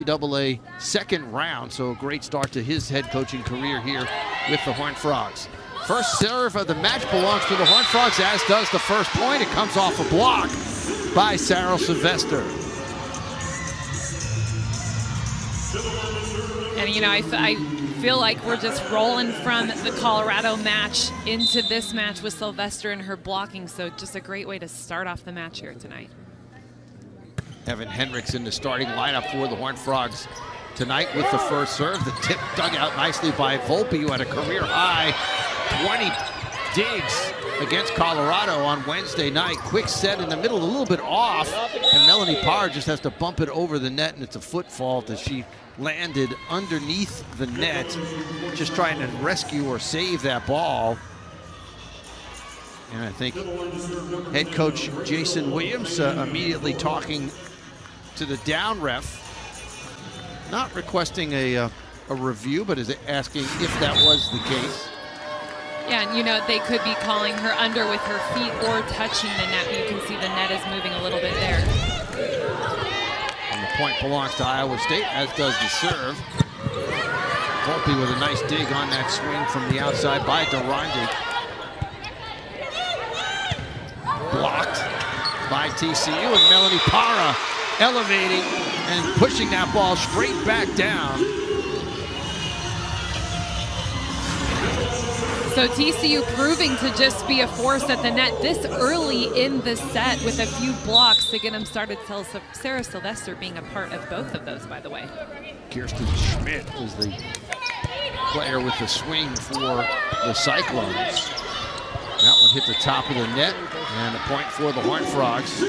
NCAA second round, so a great start to his head coaching career here with the Horned Frogs. First serve of the match belongs to the Horned Frogs, as does the first point. It comes off a block by Sarah Sylvester. And you know, I feel like we're just rolling from the Colorado match into this match with Sylvester and her blocking, so just a great way to start off the match here tonight. Evan Henricks in the starting lineup for the Horned Frogs tonight with the first serve. The tip dug out nicely by Volpe, who had a career high 20 digs against Colorado on Wednesday night. Quick set in the middle, a little bit off, and Melanie Parr just has to bump it over the net, and it's a foot fault as she landed underneath the net, just trying to rescue or save that ball. And I think head coach Jason Williams immediately talking to the down ref, not requesting a review, but is asking if that was the case. Yeah, and you know, they could be calling her under with her feet or touching the net. You can see the net is moving a little bit there. And the point belongs to Iowa State, as does the serve. Volpe with a nice dig on that swing from the outside by Durandi. Blocked by TCU, and Melanie Parra elevating and pushing that ball straight back down. So TCU proving to just be a force at the net this early in the set with a few blocks to get them started. Sarah Sylvester being a part of both of those, by the way. Kirsten Schmidt is the player with the swing for the Cyclones. That one hit the top of the net, and a point for the Horned Frogs.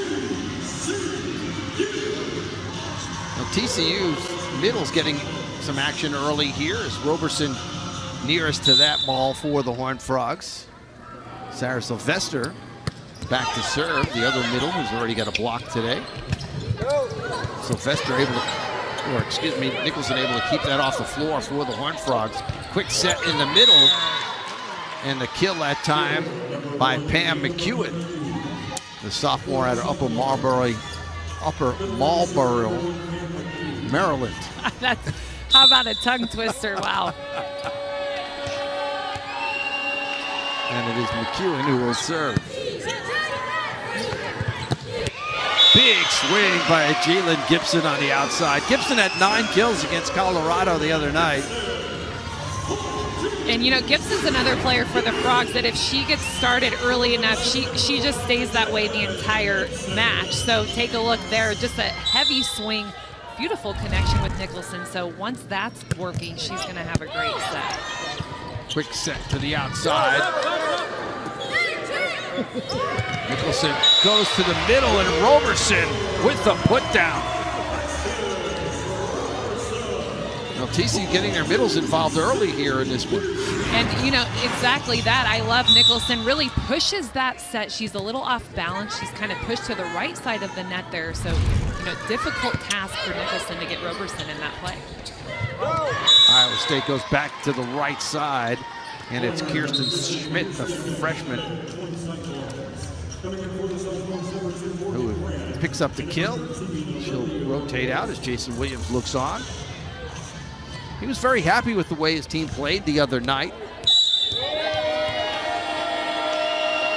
Now TCU's middle's getting some action early here as Roberson nearest to that ball for the Horned Frogs. Sarah Sylvester back to serve, the other middle who's already got a block today. Sylvester able to, or excuse me, Nicholson able to keep that off the floor for the Horned Frogs. Quick set in the middle, and the kill that time by Pam McEwen, the sophomore out of Upper Marlboro, Maryland. How about a tongue twister? Wow. And it is McEwen who will serve. Big swing by Jalen Gibson on the outside. Gibson had 9 kills against Colorado the other night. And you know, Gibson's another player for the Frogs that if she gets started early enough, she just stays that way the entire match. So take a look there, just a heavy swing, beautiful connection with Nicholson. So once that's working, she's gonna have a great set. Quick set to the outside. Nicholson goes to the middle, and Roberson with the put down. Now TCU getting their middles involved early here in this one. And you know, exactly that. I love Nicholson, really pushes that set. She's a little off balance. She's kind of pushed to the right side of the net there. So, you know, difficult task for Nicholson to get Roberson in that play. Iowa State goes back to the right side, and it's Kirsten Schmidt, the freshman, who picks up the kill. She'll rotate out as Jason Williams looks on. He was very happy with the way his team played the other night.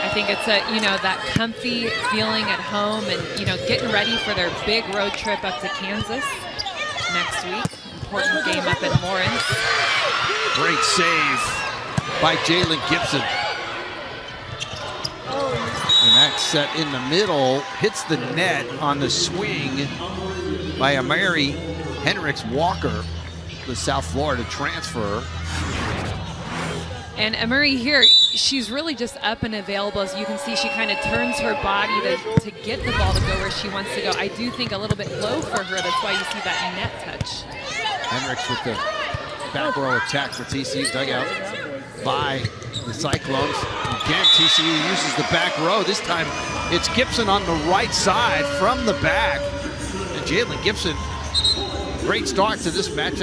I think it's you know, that comfy feeling at home and, you know, getting ready for their big road trip up to Kansas next week. Important game up in Lawrence. Great save by Jalen Gibson. And that set in the middle hits the net on the swing by Amari Henricks Walker, the South Florida transfer. And Amari here, she's really just up and available. As you can see, she kind of turns her body to get the ball to go where she wants to go. I do think a little bit low for her. That's why you see that net touch. Henricks with the back row attack for TCU, dug out by the Cyclones. Again, TCU uses the back row. This time it's Gibson on the right side from the back. And Jalen Gibson, great start to this match.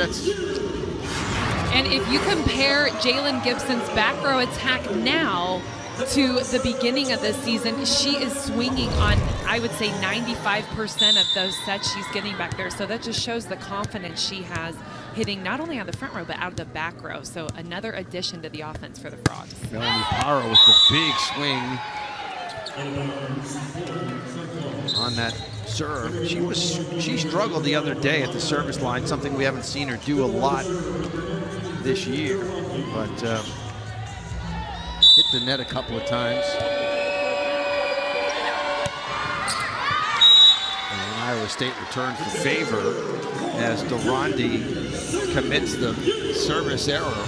And if you compare Jalen Gibson's back row attack now to the beginning of this season, she is swinging on, I would say, 95% of those sets she's getting back there. So that just shows the confidence she has hitting not only on the front row, but out of the back row. So another addition to the offense for the Frogs. Melanie Parra with the big swing on that serve. She struggled the other day at the service line, something we haven't seen her do a lot this year, but hit the net a couple of times. And Iowa State returns the favor as Durandi commits the service error.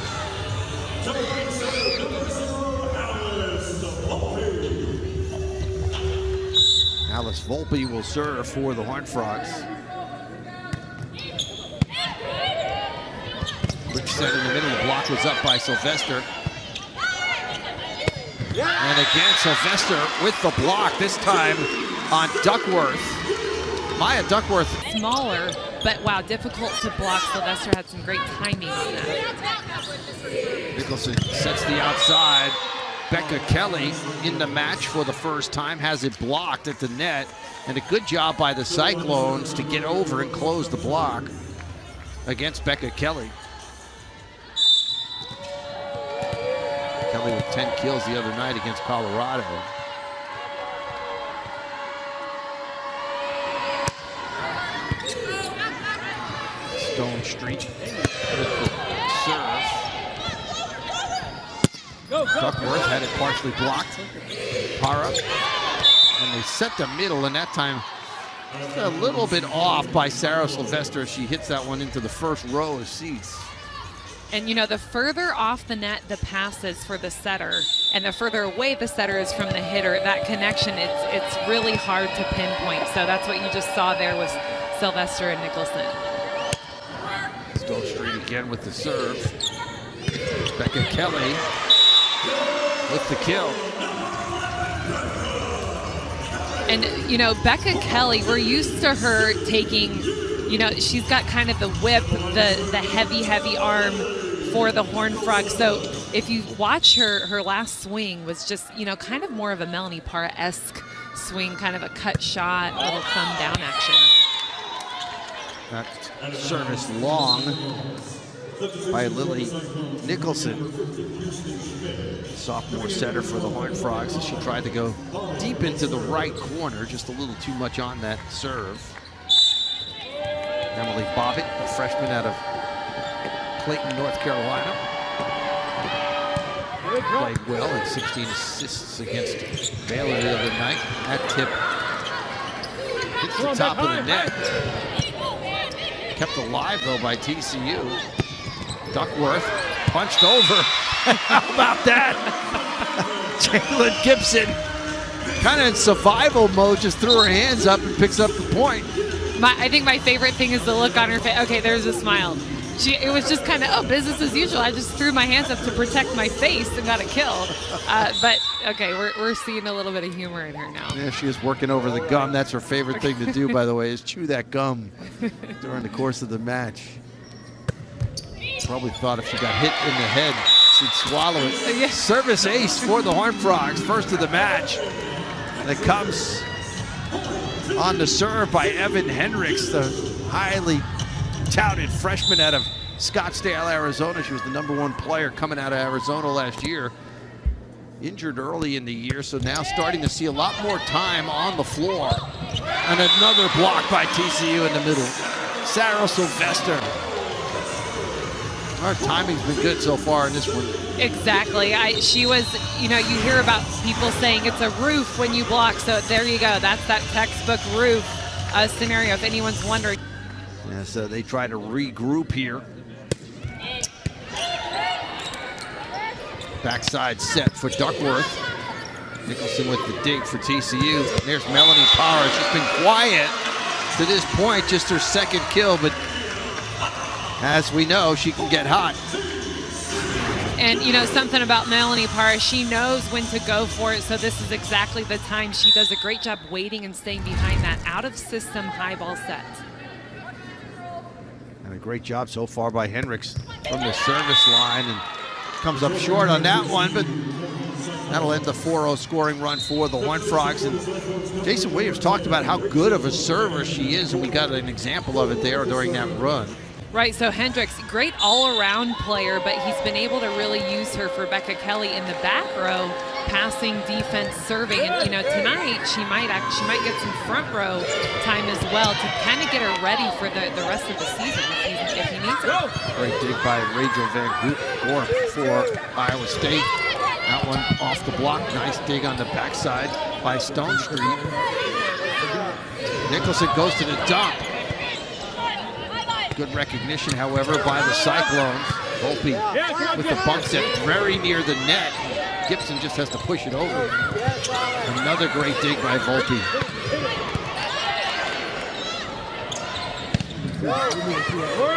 Alice Volpe will serve for the Horned Frogs. Quick set in the middle. The block was up by Sylvester. And again, Sylvester with the block, this time on Duckworth. Maya Duckworth. Smaller, but wow, difficult to block. Sylvester had some great timing on that. Nicholson sets the outside. Becca Kelly in the match for the first time, has it blocked at the net, and a good job by the Cyclones to get over and close the block against Becca Kelly. Kelly with 10 kills the other night against Colorado. Stone Street with the serve. Duckworth had it partially blocked. Parra. And they set the middle, and that time a little bit off by Sarah Sylvester. She hits that one into the first row of seats. And you know, the further off the net the pass is for the setter, and the further away the setter is from the hitter, that connection, it's really hard to pinpoint. So that's what you just saw there with Sylvester and Nicholson. Stone Street again with the serve. Becca Kelly with the kill. And, you know, Becca Kelly, we're used to her taking, you know, she's got kind of the whip, the heavy arm for the Horned Frog. So if you watch her last swing was just, you know, kind of more of a Melanie Parra-esque swing, kind of a cut shot, a little thumb down action. That service long by Lily Nicholson. Sophomore setter for the Horned Frogs as she tried to go deep into the right corner, just a little too much on that serve. Emily Bobbitt, a freshman out of Clayton, North Carolina. Played well at 16 assists against Baylor the other night. That tip hits the top of the net. Kept alive though by TCU. Duckworth punched over. How about that? Jalen Gibson, kind of in survival mode, just threw her hands up and picks up the point. I think my favorite thing is the look on her face. Okay, there's a smile. It was just kind of, oh, business as usual. I just threw my hands up to protect my face and got a kill. But, okay, we're seeing a little bit of humor in her now. Yeah, she is working over the gum. That's her favorite thing to do, by the way, is chew that gum during the course of the match. Probably thought if she got hit in the head, she'd swallow it. Yeah. Service ace for the Horned Frogs, first of the match. That comes on the serve by Evan Hendricks, the highly touted freshman out of Scottsdale, Arizona. She was the #1 player coming out of Arizona last year. Injured early in the year, so now starting to see a lot more time on the floor. And another block by TCU in the middle. Sarah Sylvester. Our timing's been good so far in this one. Exactly. She was, you know, you hear about people saying it's a roof when you block, so there you go. That's that textbook roof scenario, if anyone's wondering. Yeah, so they try to regroup here. Backside set for Duckworth. Nicholson with the dig for TCU. There's Melanie Parra. She's been quiet to this point, just her second kill, but as we know, she can get hot. And, you know, something about Melanie Parra, she knows when to go for it, so this is exactly the time. She does a great job waiting and staying behind that out-of-system high ball set. And a great job so far by Hendricks from the service line, and comes up short on that one, but That'll end the 4-0 scoring run for the Horned Frogs. And Jason Williams talked about how good of a server she is, and we got an example of it there during that run. Right, so Hendricks, great all-around player, but he's been able to really use her for Becca Kelly in the back row, passing, defense, serving. And you know, tonight she might get some front row time as well to kind of get her ready for the rest of the season if he needs it. Great dig by Rachel Van Gorp for Iowa State. That one off the block. Nice dig on the backside by Stone Street. Nicholson goes to the dump. Good recognition, however, by the Cyclones. Volpe with the bump set very near the net. Gibson just has to push it over. Another great dig by Volpe.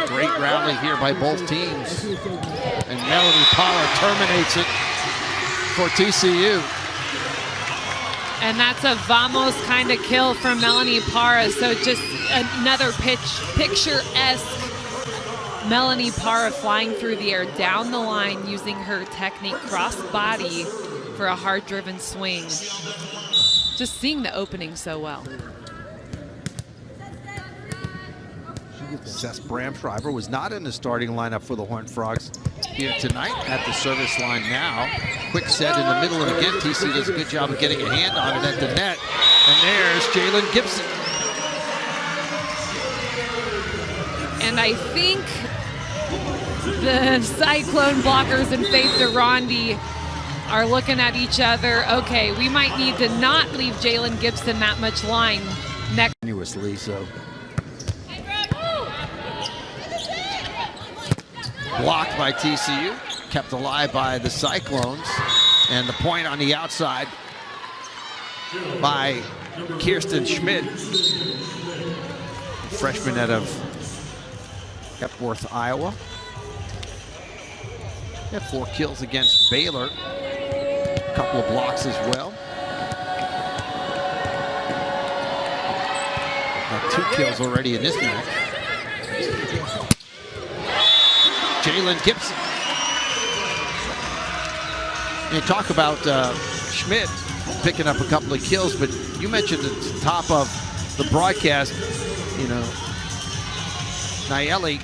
Great rally here by both teams. And Melanie Parra terminates it for TCU. And that's a vamos kind of kill from Melanie Parra. So just another picture-esque Melanie Parra flying through the air down the line using her technique cross-body for a hard-driven swing. Just seeing the opening so well. Seth Bramschreiber was not in the starting lineup for the Horned Frogs here tonight at the service line now. Quick set in the middle, and again, TC does a good job of getting a hand on it at the net. And there's Jalen Gibson. And I think the Cyclone blockers and Faith Durandi are looking at each other. Okay, we might need to not leave Jalen Gibson that much line next. Continuously, so. Blocked by TCU, kept alive by the Cyclones, and the point on the outside by Kirsten Schmidt, freshman out of Epworth, Iowa. Had 4 kills against Baylor, a couple of blocks as well. Got 2 kills already in this match. Jalen Gibson. You talk about Schmidt picking up a couple of kills, but you mentioned at the top of the broadcast, you know, Nayeli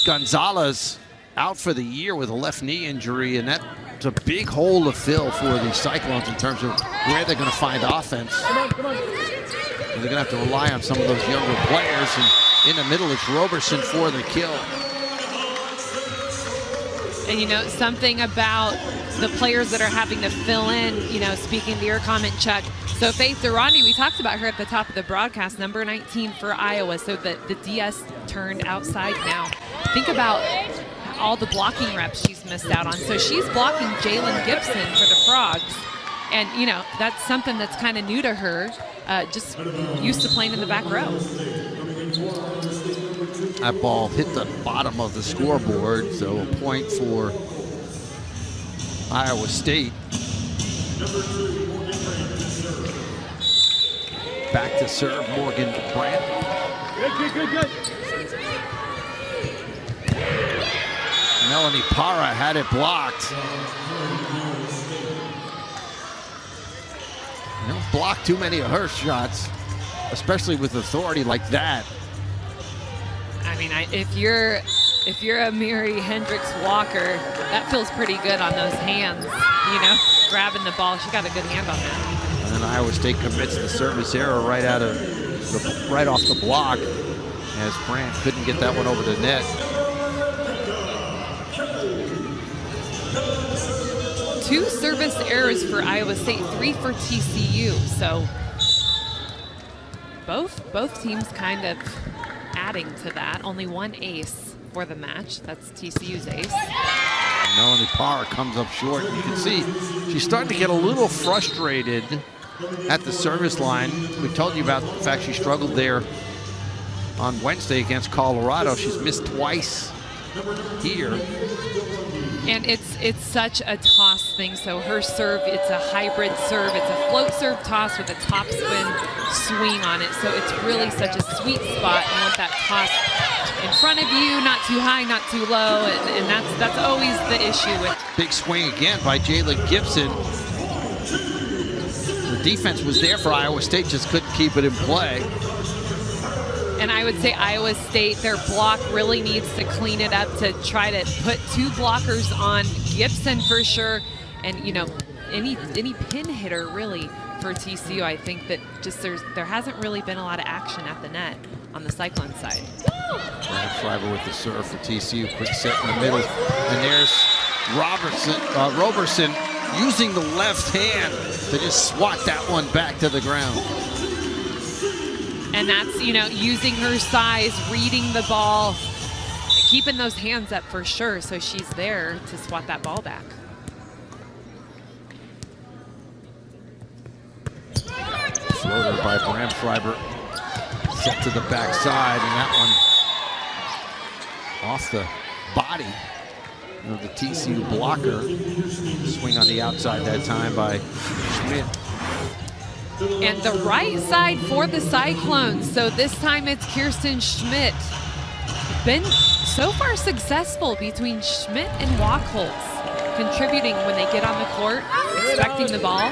Gonzalez out for the year with a left knee injury, and that's a big hole to fill for the Cyclones in terms of where they're going to find offense. They're going to have to rely on some of those younger players, and in the middle it's Roberson for the kill. And you know, something about the players that are having to fill in, you know, speaking to your comment, Chuck. So Faith Durandi, we talked about her at the top of the broadcast, number 19 for Iowa. So the DS turned outside now. Think about all the blocking reps she's missed out on. So she's blocking Jalen Gibson for the Frogs. And, you know, that's something that's kind of new to her, just used to playing in the back row. That ball hit the bottom of the scoreboard, so a point for Iowa State. Back to serve Morgan Brandt. Good. Melanie Parra had it blocked. You don't block too many of her shots, especially with authority like that. I mean, if you're a Miri Hendricks Walker, that feels pretty good on those hands, you know, grabbing the ball. She got a good hand on that. And then Iowa State commits the service error right off the block, as Brandt couldn't get that one over the net. 2 service errors for Iowa State, 3 for TCU. So both teams kind of adding to that. Only 1 ace for the match. That's TCU's ace. Melanie Parra comes up short. You can see she's starting to get a little frustrated at the service line. We told you about the fact she struggled there on Wednesday against Colorado. She's missed twice here. And it's such a toss thing. So her serve, it's a hybrid serve. It's a float serve toss with a topspin swing on it. So it's really such a sweet spot. You want that toss in front of you, not too high, not too low, and that's always the issue with. Big swing again by Jalen Gibson. defense was there for Iowa State, just couldn't keep it in play. And I would say Iowa State, their block really needs to clean it up to try to put 2 blockers on Gibson for sure. And, you know, any pin hitter really for TCU. I think that just there hasn't really been a lot of action at the net on the Cyclone side. Schreiber with the serve for TCU. Quick set in the middle. And there's Roberson using the left hand to just swat that one back to the ground. And that's, you know, using her size, reading the ball, keeping those hands up for sure, so she's there to swat that ball back. Floater by Bram Schreiber, set to the backside, and that one off the body of the TCU blocker. Swing on the outside that time by Schmidt. And the right side for the Cyclones. So this time it's Kirsten Schmidt. Been so far successful between Schmidt and Wachholz, contributing when they get on the court, expecting the ball.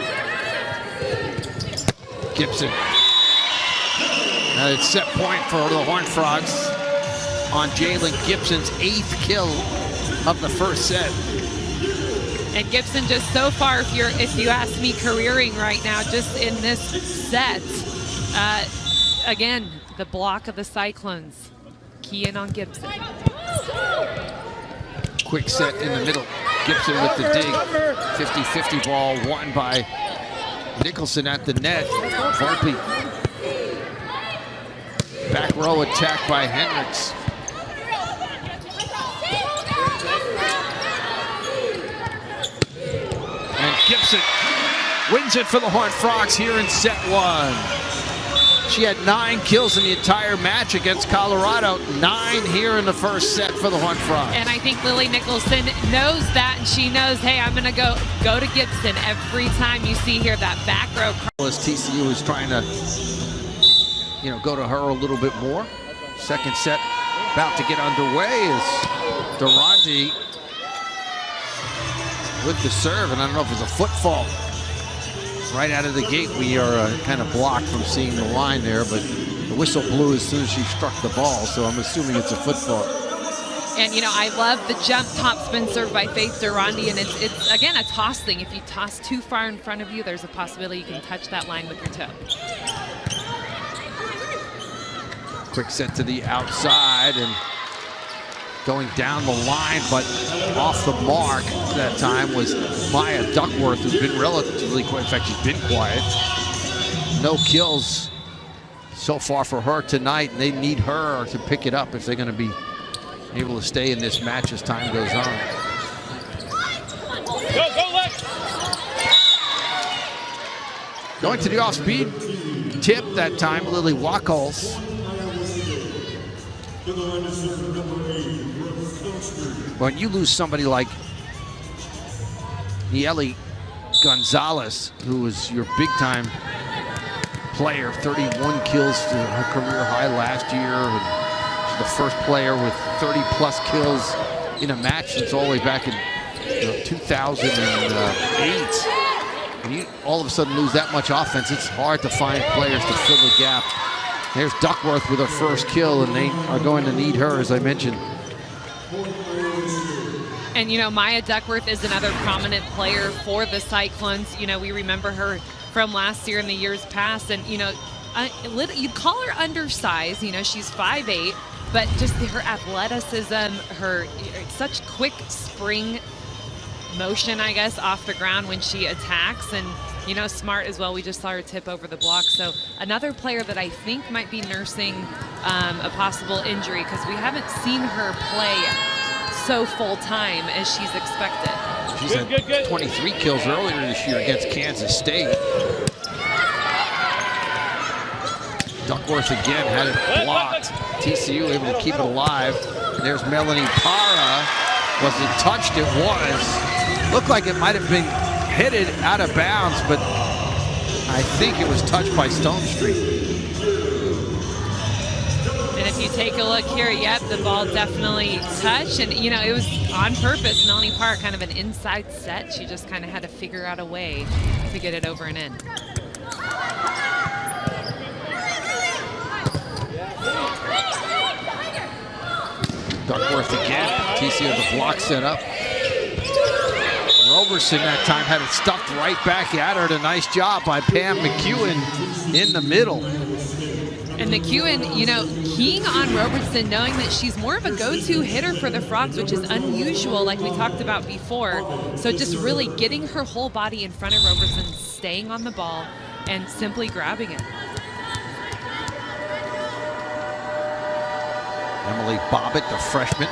Gibson. Now it's set point for the Horned Frogs on Jalen Gibson's 8th kill of the first set. And Gibson just so far, if you ask me, careering right now, just in this set. Again, the block of the Cyclones. Key in on Gibson. Quick set in the middle. Gibson with the dig. 50-50 ball won by Nicholson at the net. Volpe. Back row attack by Hendricks. And Gibson wins it for the Horned Frogs here in set 1. She had 9 kills in the entire match against Colorado. 9 here in the first set for the Horned Frogs. And I think Lily Nicholson knows that, and she knows, hey, I'm going to go to Gibson every time you see here that back row. As TCU is trying to, you know, go to her a little bit more. Second set about to get underway is Durante with the serve, and I don't know if it's a foot fault. Right out of the gate, we are kind of blocked from seeing the line there, but the whistle blew as soon as she struck the ball, so I'm assuming it's a foot fault. And, you know, I love the jump top spin serve by Faith Durante, and it's again, a toss thing. If you toss too far in front of you, there's a possibility you can touch that line with your toe. Quick set to the outside, and going down the line, but off the mark that time was Maya Duckworth, who's been relatively quiet. In fact, she's been quiet. No kills so far for her tonight, and they need her to pick it up if they're going to be able to stay in this match as time goes on. Go left! Going to the off-speed tip that time, Lily Wachholz. When you lose somebody like Nieli Gonzalez, who was your big-time player, 31 kills to her career high last year, and she's the first player with 30-plus kills in a match since all the way back in 2008. When you all of a sudden lose that much offense, it's hard to find players to fill the gap. There's Duckworth with her first kill, and they are going to need her, as I mentioned. And, you know, Maya Duckworth is another prominent player for the Cyclones. You know, we remember her from last year and the years past. And, you know, you'd call her undersized. You know, she's 5'8", but just her athleticism, her such quick spring motion, I guess, off the ground when she attacks. And, you know, smart as well. We just saw her tip over the block. So another player that I think might be nursing a possible injury, because we haven't seen her play so full-time as she's expected. She's had 23 kills earlier this year against Kansas State. Duckworth again had it blocked. TCU able to keep it alive. And there's Melanie Parra. Was it touched? It was. Looked like it might have been headed out of bounds, but I think it was touched by Stone Street. And if you take a look here, yep, the ball definitely touched. And, you know, it was on purpose. Melanie Park, kind of an inside set. She just kind of had to figure out a way to get it over and in. Duckworth again. TCU the block set up. Roberson that time had it stuffed right back at her. A nice job by Pam McEwen in the middle. And McEwen, you know, keying on Robertson, knowing that she's more of a go-to hitter for the Frogs, which is unusual, like we talked about before. So just really getting her whole body in front of Robertson, staying on the ball, and simply grabbing it. Emily Bobbitt, the freshman,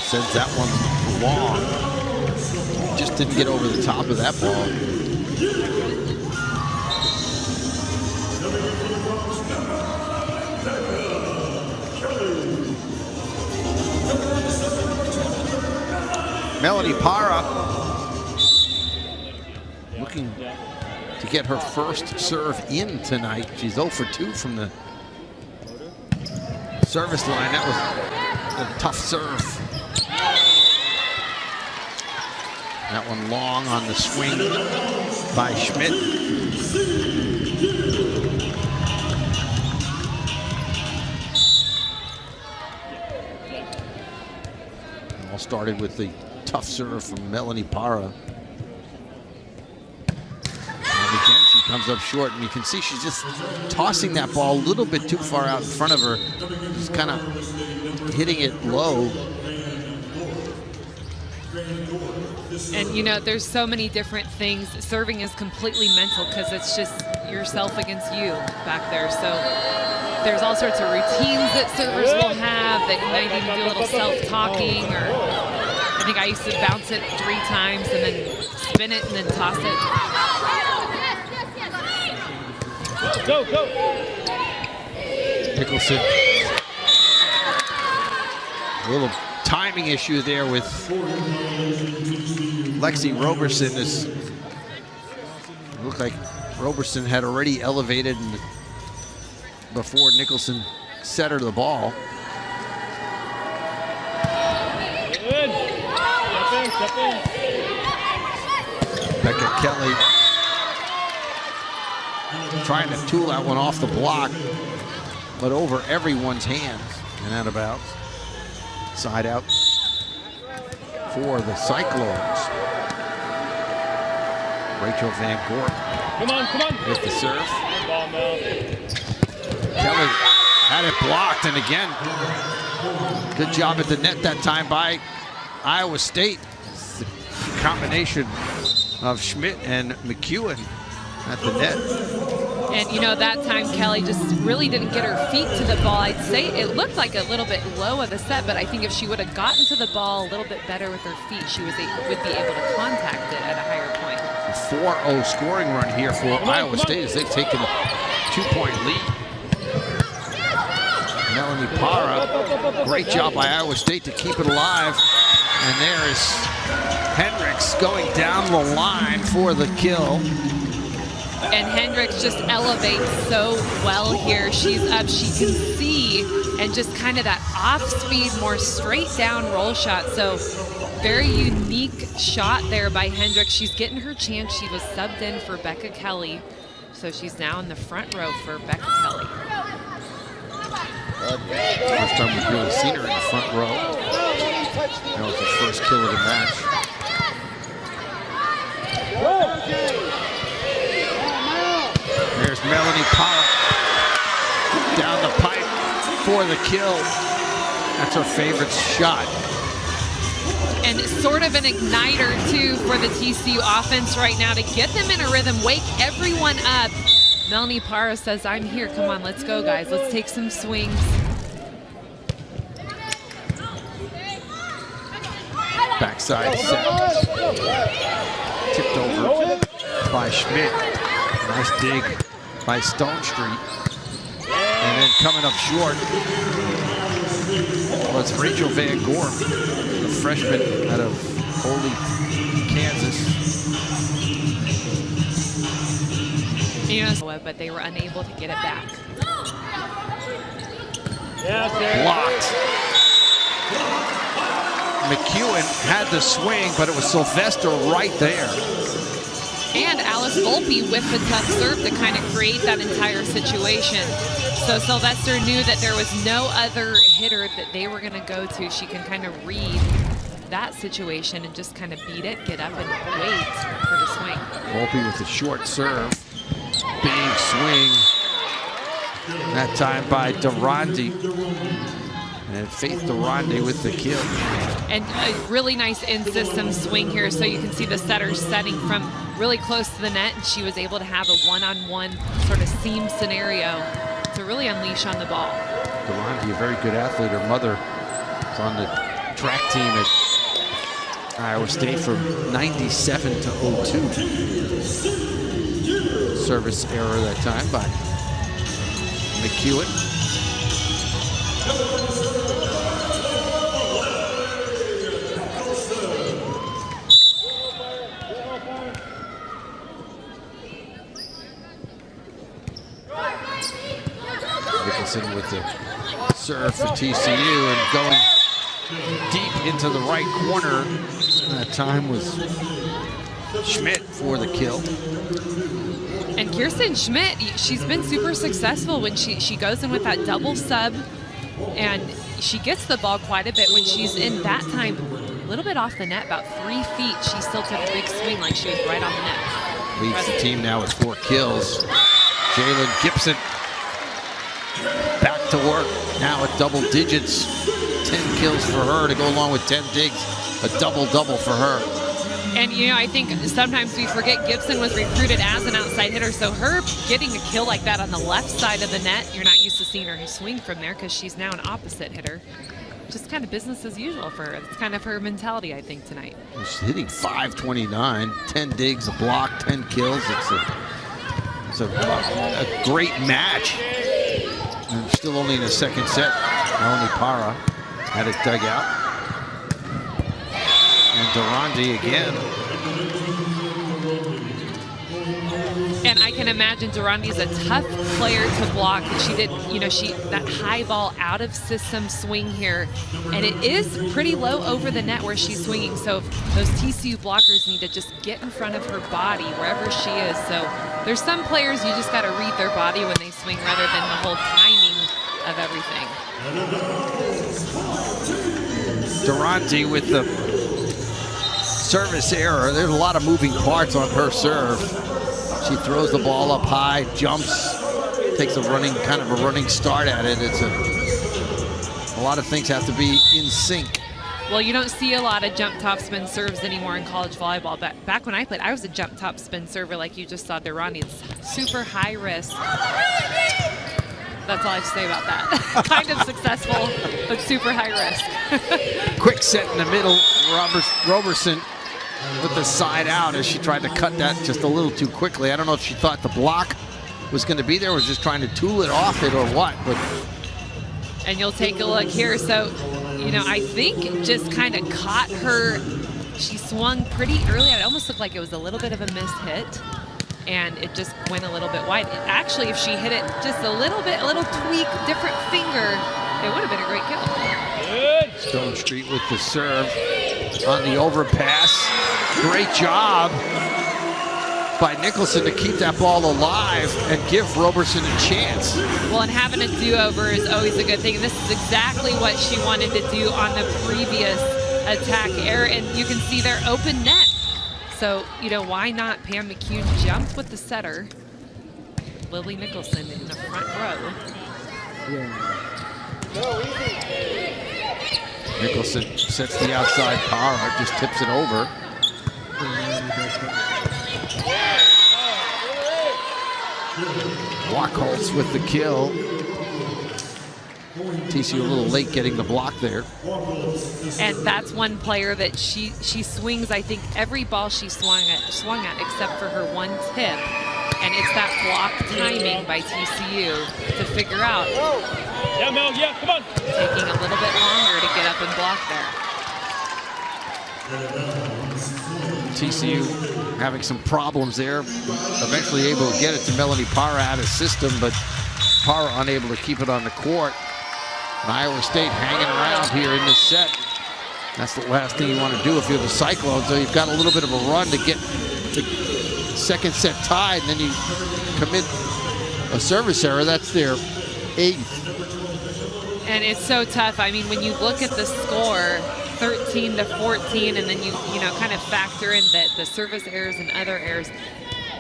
sends that one long. Just didn't get over the top of that ball. Melanie Parra looking to get her first serve in tonight. She's 0 for 2 from the service line. That was a tough serve. That one long on the swing by Schmidt. All started with the tough serve from Melanie Parra. And again, she comes up short, and you can see she's just tossing that ball a little bit too far out in front of her. Just kind of hitting it low. And, you know, there's so many different things. Serving is completely mental because it's just yourself against you back there. So there's all sorts of routines that servers will have that might even do a little self-talking, or I think I used to bounce it 3 times and then spin it and then toss it. Go, go. Nicholson. A little timing issue there with Lexi Roberson. It looked like Roberson had already elevated before Nicholson set her the ball. Good. Step in. Becca Kelly trying to tool that one off the block, but over everyone's hands and out of bounds. Side out for the Cyclones. Rachel Van Gorp. Come on. With the serve. Good ball, Mel. Kelly had it blocked, and again, good job at the net that time by Iowa State. It's the combination of Schmidt and McEwen at the net. And, you know, that time Kelly just really didn't get her feet to the ball. I'd say it looked like a little bit low of the set, but I think if she would have gotten to the ball a little bit better with her feet, she would be able to contact it at a higher point. A 4-0 scoring run here for Iowa State as they've taken a 2-point lead. Melanie Parra, great job by Iowa State to keep it alive. And there is Hendricks going down the line for the kill. And Hendricks just elevates so well here. She's up, she can see, and just kind of that off-speed, more straight down roll shot. So very unique shot there by Hendricks. She's getting her chance. She was subbed in for Becca Kelly. So she's now in the front row for Becca Kelly. First time we've really seen her in the front row. That was the first kill of the match. There's Melanie Parra down the pipe for the kill. That's her favorite shot. And it's sort of an igniter, too, for the TCU offense right now to get them in a rhythm, wake everyone up. Melanie Parra says, I'm here. Come on, let's go, guys. Let's take some swings. Backside set. Tipped over by Schmidt. Nice dig by Stone Street. And then coming up short was Rachel Van Gorp, the freshman out of Holy, Kansas. You know, but they were unable to get it back. Blocked. McEwen had the swing, but it was Sylvester right there. And Alice Volpe with the tough serve to kind of create that entire situation. So Sylvester knew that there was no other hitter that they were going to go to. She can kind of read that situation and just kind of beat it, get up and wait for the swing. Volpe with the short serve. Big swing. That time by Durandi. And Faith Durandi with the kill. And a really nice in-system swing here, so you can see the setter setting from really close to the net, and she was able to have a one-on-one sort of seam scenario to really unleash on the ball. Durandi, a very good athlete. Her mother was on the track team at Iowa State from 97 to 02. Service error that time by McEwen. Nicholson with the serve for TCU and going deep into the right corner. That time was Schmidt for the kill. And Kirsten Schmidt, she's been super successful when she goes in with that double sub, and she gets the ball quite a bit when she's in that time, a little bit off the net, about 3 feet. She still took a big swing like she was right on the net. Leads the team now with 4 kills. Jalen Gibson back to work now at double digits. 10 kills for her to go along with 10 digs. A double-double for her. And, you know, I think sometimes we forget Gibson was recruited as an outside hitter, so her getting a kill like that on the left side of the net, you're not used to seeing her swing from there because she's now an opposite hitter. Just kind of business as usual for her. It's kind of her mentality, I think, tonight. She's hitting .529, 10 digs, a block, 10 kills. It's a great match. And still only in the second set. Melanie Parra had it dug out. And Durandi again. And I can imagine Durandi's a tough player to block. She did, you know, that high ball out of system swing here. And it is pretty low over the net where she's swinging. So those TCU blockers need to just get in front of her body wherever she is. So there's some players you just got to read their body when they swing rather than the whole timing of everything. Durandi with the service error. There's a lot of moving parts on her serve. She throws the ball up high, jumps, takes a running start at it. It's a lot of things have to be in sync. Well, you don't see a lot of jump top spin serves anymore in college volleyball. But back when I played, I was a jump top spin server like you just saw Durandi. It's super high risk. That's all I have to say about that. Kind of successful, but super high risk. Quick set in the middle. Roberson with the side out as she tried to cut that just a little too quickly. I don't know if she thought the block was going to be there or was just trying to tool it off it or what. But and you'll take a look here. So, you know, I think just kind of caught her. She swung pretty early. It almost looked like it was a little bit of a missed hit. And it just went a little bit wide. Actually, if she hit it just a little tweak, different finger, it would have been a great kill. Good. Stone Street with the serve on the overpass. Great job by Nicholson to keep that ball alive and give Roberson a chance. Well, and having a do-over is always a good thing. And this is exactly what she wanted to do on the previous attack error. And you can see their open net. So, you know, why not? Pam McCune jumped with the setter. Lily Nicholson in the front row. Nicholson sets the outside power, just tips it over. Walkholz with the kill. TCU a little late getting the block there. And that's one player that she swings, I think, every ball she swung at except for her one tip. And it's that block timing by TCU to figure out. Yeah, Mel, yeah, come on. Taking a little bit longer to get up and block there. TCU having some problems there. Eventually able to get it to Melanie Parra out of system, but Parra unable to keep it on the court. And Iowa State hanging around here in this set. That's the last thing you want to do if you're the Cyclones. So you've got a little bit of a run to get second set tied, and then you commit a service error, that's their 8th. And it's so tough. I mean, when you look at the score, 13-14, and then you kind of factor in the service errors and other errors.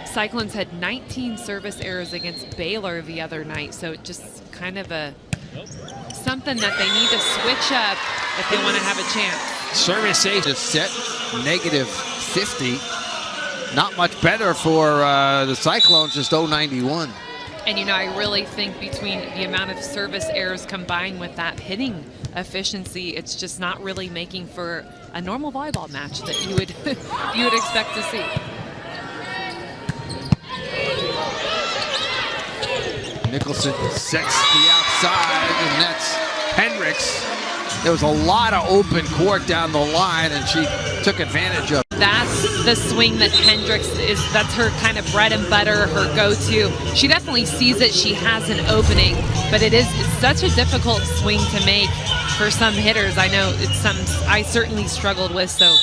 Cyclones had 19 service errors against Baylor the other night, so just kind of something that they need to switch up if they want to have a chance. Service ace is set -50. Not much better for the Cyclones, just 0.91. And I really think between the amount of service errors combined with that hitting efficiency, it's just not really making for a normal volleyball match that you would expect to see. Nicholson sets the outside, and that's Hendricks. There was a lot of open court down the line, and she took advantage of it. That's the swing that Hendricks that's her kind of bread and butter, her go-to. She definitely sees it, she has an opening, but it's such a difficult swing to make for some hitters. I know I certainly struggled with, so,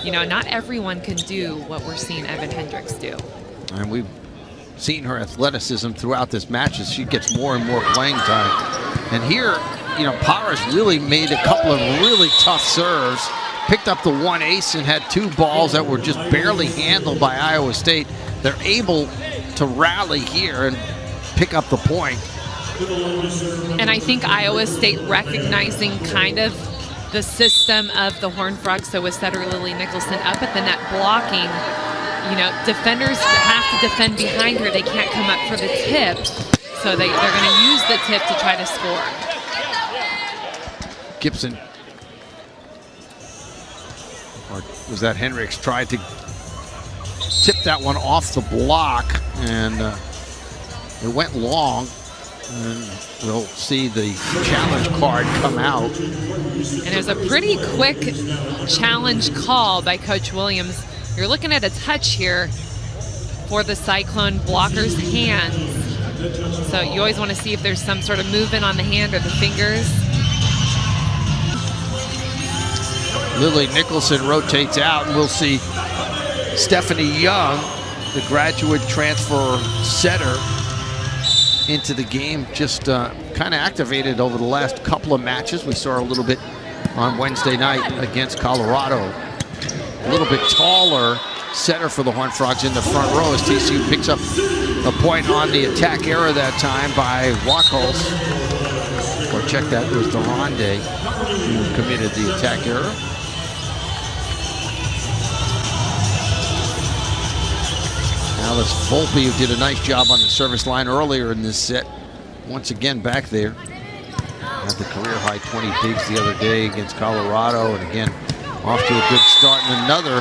not everyone can do what we're seeing Evan Hendricks do. And we've seen her athleticism throughout this match as she gets more and more playing time. And here, Powers really made a couple of really tough serves, picked up the 1 ace and had 2 balls that were just barely handled by Iowa State. They're able to rally here and pick up the point. And I think Iowa State recognizing kind of the system of the Horned Frogs, so with Setter Lily Nicholson up at the net blocking, defenders have to defend behind her. They can't come up for the tip, so they're going to use the tip to try to score. Gibson, or was that Hendricks, tried to tip that one off the block, and it went long. And we'll see the challenge card come out. And it was a pretty quick challenge call by Coach Williams. You're looking at a touch here for the Cyclone blocker's hands. So you always want to see if there's some sort of movement on the hand or the fingers. Lily Nicholson rotates out, and we'll see Stephanie Young, the graduate transfer setter, into the game, just kind of activated over the last couple of matches. We saw her a little bit on Wednesday night against Colorado. A little bit taller setter for the Horned Frogs in the front row as TCU picks up a point on the attack error that time by Wachholz. Or check that, it was Durande who committed the attack error. Alice Volpe, who did a nice job on the service line earlier in this set, once again back there. Had the career-high 20 digs the other day against Colorado, and again, off to a good start. And another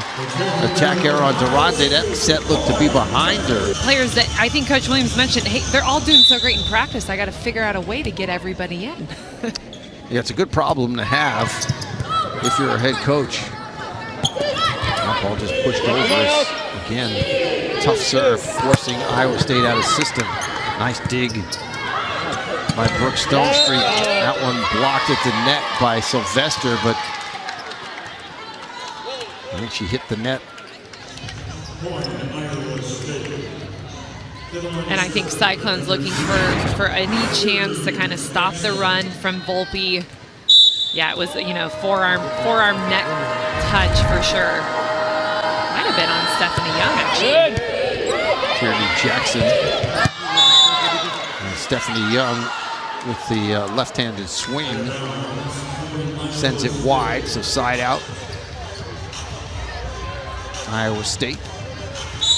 attack error on Durande. That set looked to be behind her. Players that I think Coach Williams mentioned, hey, they're all doing so great in practice. I got to figure out a way to get everybody in. Yeah, it's a good problem to have if you're a head coach. That ball just pushed over us again. Tough serve, forcing Iowa State out of system. Nice dig by Brooke Stonestreet. That one blocked at the net by Sylvester, but I think she hit the net. And I think Cyclone's looking for any chance to kind of stop the run from Volpe. Yeah, it was, forearm neck touch for sure. Might have been on Stephanie Young, actually. Tierney Jackson. And Stephanie Young with the left-handed swing. Sends it wide, so side out. Iowa State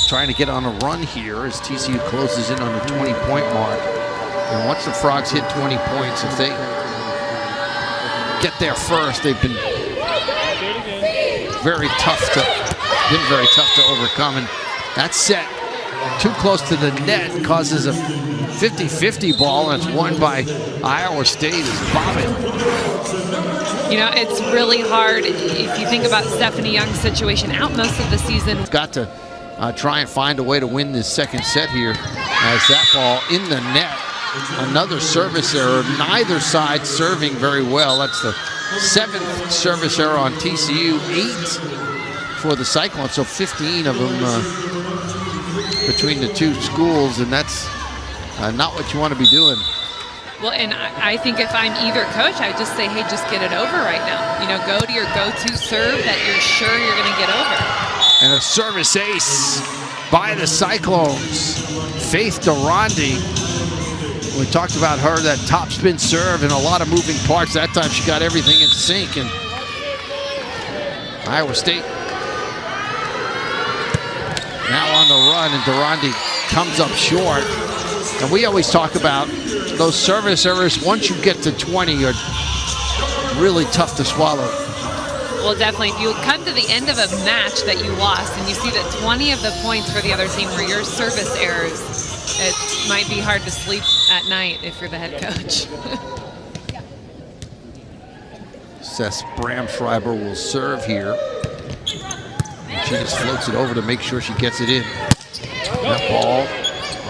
trying to get on a run here as TCU closes in on the 20-point mark. And once the Frogs hit 20 points, if they get there first, they've been very tough to overcome. And that set too close to the net causes a 50-50 ball, and it's won by Iowa State as Bobbitt. It's really hard if you think about Stephanie Young's situation out most of the season. Got to try and find a way to win this second set here as that ball in the net. Another service error, neither side serving very well. That's the 7th service error on TCU, 8 for the Cyclones, so 15 of them between the two schools, and that's not what you want to be doing. Well, and I think if I'm either coach, I just say, hey, just get it over right now. You know, go to your go-to serve that you're sure you're going to get over. And a service ace by the Cyclones. Faith Durandi. We talked about her, that topspin serve and a lot of moving parts. That time she got everything in sync. And Iowa State now on the run, and Durandi comes up short. And we always talk about those service errors, once you get to 20, are really tough to swallow. Well, definitely. If you come to the end of a match that you lost and you see that 20 of the points for the other team were your service errors, it might be hard to sleep at night if you're the head coach. Seth Bramschreiber will serve here. And she just floats it over to make sure she gets it in. That ball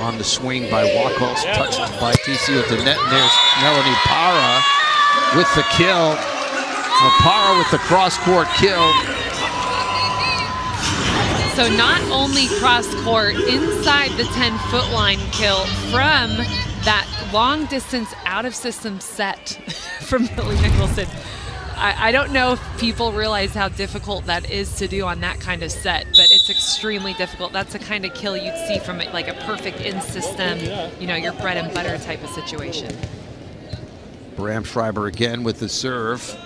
on the swing by Wachholz, touched by TCU at the net, and there's Melanie Parra with the kill. Parra with the cross-court kill. So not only cross-court, inside the 10-foot line kill from that long-distance out-of-system set from Millie Nicholson. I don't know if people realize how difficult that is to do on that kind of set, but it's extremely difficult. That's the kind of kill you'd see from it, like a perfect in-system, you know, your bread and butter type of situation. Bramschreiber again with the serve.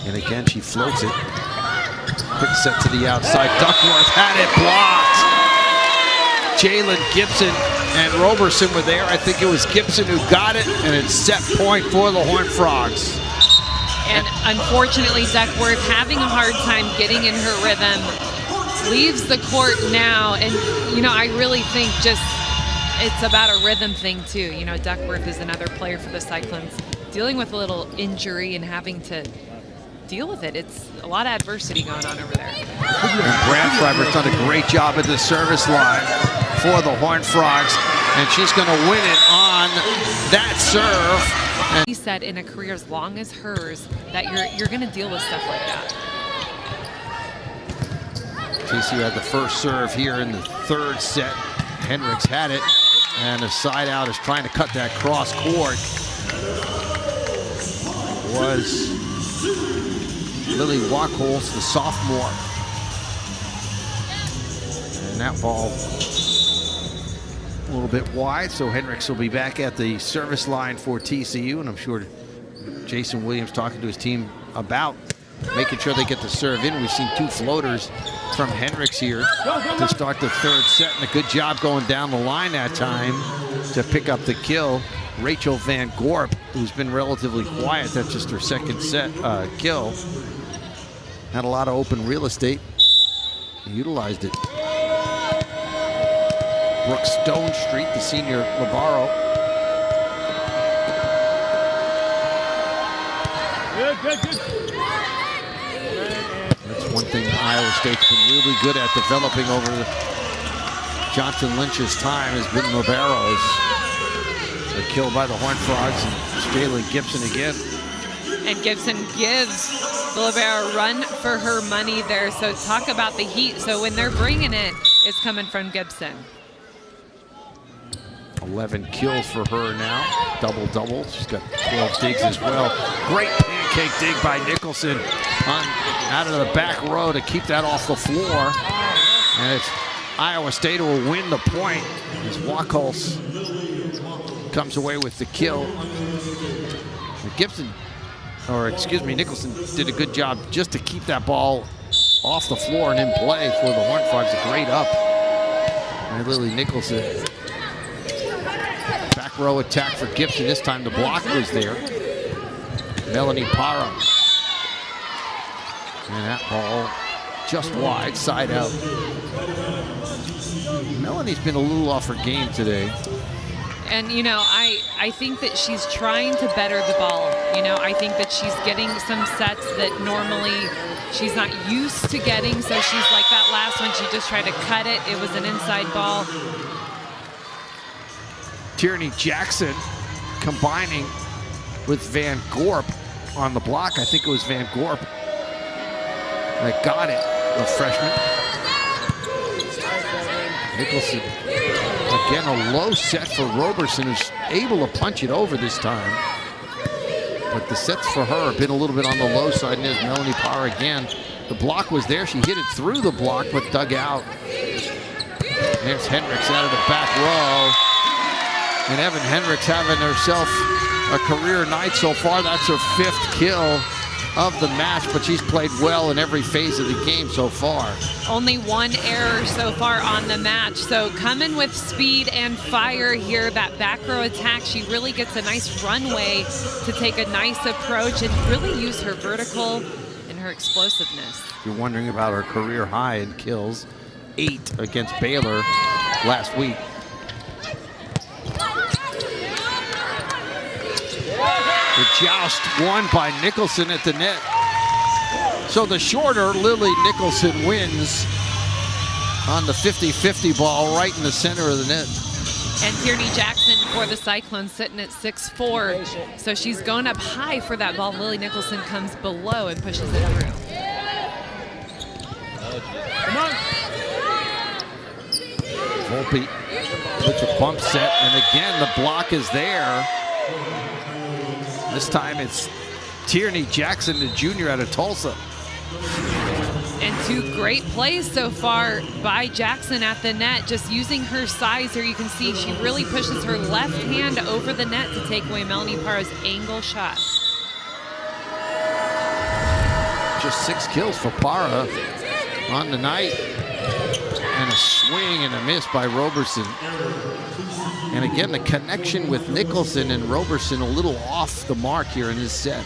And again, she floats it. Quick set to the outside. Duckworth had it blocked. Jalen Gibson and Roberson were there. I think it was Gibson who got it, and it's set point for the Horned Frogs. And unfortunately, Duckworth having a hard time getting in her rhythm, leaves the court now. And, you know, I really think just it's about a rhythm thing, too. You know, Duckworth is another player for the Cyclones, dealing with a little injury and having to deal with it. It's a lot of adversity going on over there. And Bramschreiber's done a great job at the service line for the Horned Frogs, and she's going to win it on that serve. He said in a career as long as hers that you're going to deal with stuff like that. TCU had the first serve here in the third set. Hendricks had it, and the side out is trying to cut that cross court. Was Lily Wachholz, the sophomore. And that ball a little bit wide, so Hendricks will be back at the service line for TCU, and I'm sure Jason Williams talking to his team about making sure they get the serve in. We've seen two floaters from Hendricks here to start the third set, and a good job going down the line that time to pick up the kill. Rachel Van Gorp, who's been relatively quiet, that's just her second set kill. Had a lot of open real estate, utilized it. Brooke Stonestreet, the senior libero. Good. That's one thing Iowa State's been really good at developing over Johnson Lynch's time, has been liberos. A kill by the Horned Frogs, and Jalen Gibson again. And Gibson gives the libero a run for her money there. So talk about the heat. So when they're bringing it, it's coming from Gibson. 11 kills for her now, double-double. She's got 12 digs as well. Great pancake dig by Nicholson out of the back row to keep that off the floor. And it's Iowa State who will win the point as Wachholz comes away with the kill. Nicholson did a good job just to keep that ball off the floor and in play for the Horned Frogs. A great up. And Lily Nicholson. Back row attack for Gibson. This time the block was there. Melanie Parra. And that ball just wide, side out. Melanie's been a little off her game today. And, you know, I think that she's trying to better the ball. You know, I think that she's getting some sets that normally she's not used to getting. So she's like that last one, she just tried to cut it. It was an inside ball. Tierney Jackson combining with Van Gorp on the block. I think it was Van Gorp that got it, the freshman. Nicholson, again, a low set for Roberson, who's able to punch it over this time. But the sets for her have been a little bit on the low side, and there's Melanie Parr again. The block was there. She hit it through the block, but dug out. There's Hendricks out of the back row. And Evan Hendricks having herself a career night so far. That's her 5th kill of the match, but she's played well in every phase of the game so far. Only 1 error so far on the match. So coming with speed and fire here, that back row attack, she really gets a nice runway to take a nice approach and really use her vertical and her explosiveness. If you're wondering about her career high in kills, 8 against Baylor last week. The joust won by Nicholson at the net. So the shorter Lily Nicholson wins on the 50-50 ball right in the center of the net. And Tierney Jackson for the Cyclones sitting at 6'4". So she's going up high for that ball. Lily Nicholson comes below and pushes it through. Come on. Volpe with the bump set, and again the block is there. This time it's Tierney Jackson, the junior out of Tulsa. And 2 great plays so far by Jackson at the net, just using her size here. You can see she really pushes her left hand over the net to take away Melanie Parr's angle shot. Just 6 kills for Parra on the night. And a swing and a miss by Roberson. And again, the connection with Nicholson and Roberson a little off the mark here in this set.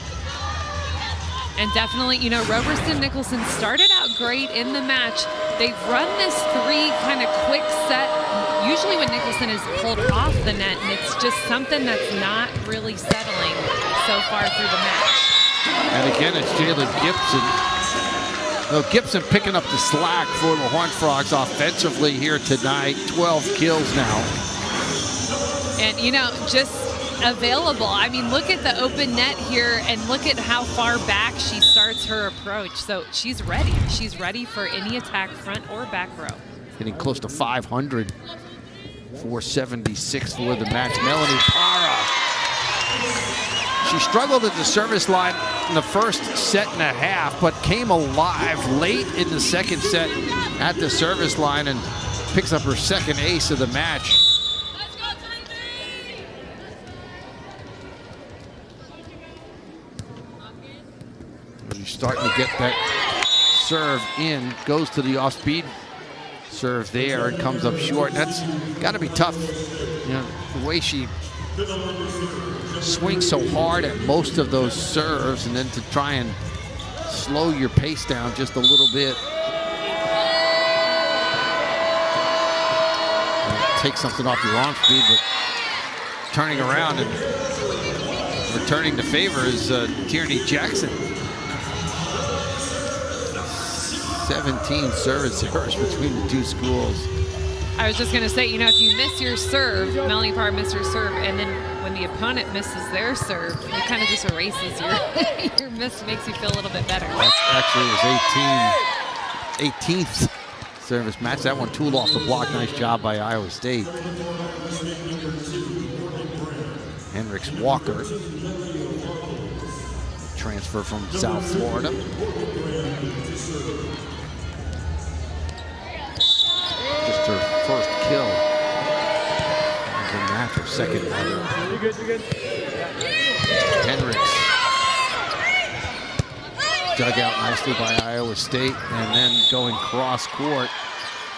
And definitely, you know, Roberson Nicholson started out great in the match. They've run this 3 kind of quick set, usually when Nicholson is pulled off the net, and it's just something that's not really settling so far through the match. And again, it's Jalen Gibson. Well, Gibson picking up the slack for the Horned Frogs offensively here tonight. 12 kills now. And, you know, just available. I mean, look at the open net here and look at how far back she starts her approach. So she's ready. She's ready for any attack, front or back row. Getting close to 500. 476 for the match. Melanie Parra. She struggled at the service line in the first set and a half, but came alive late in the second set at the service line and picks up her 2nd ace of the match. She's starting to get that serve in, goes to the off-speed serve there and comes up short. That's got to be tough. You know, the way she swings so hard at most of those serves, and then to try and slow your pace down just a little bit. Take something off your off speed, but turning around and returning the favor is Tierney Jackson. 17 service errors between the 2 schools. I was just going to say, you know, if you miss your serve, Melanie Parr missed her serve, and then when the opponent misses their serve, it kind of just erases your miss, makes you feel a little bit better. That actually was 18th service match. That one tooled off the block. Nice job by Iowa State. Hendricks Walker, transfer from South Florida. Just her first kill of the match, her 2nd ever. You're good, you're good. Hendricks dug out nicely by Iowa State, and then going cross court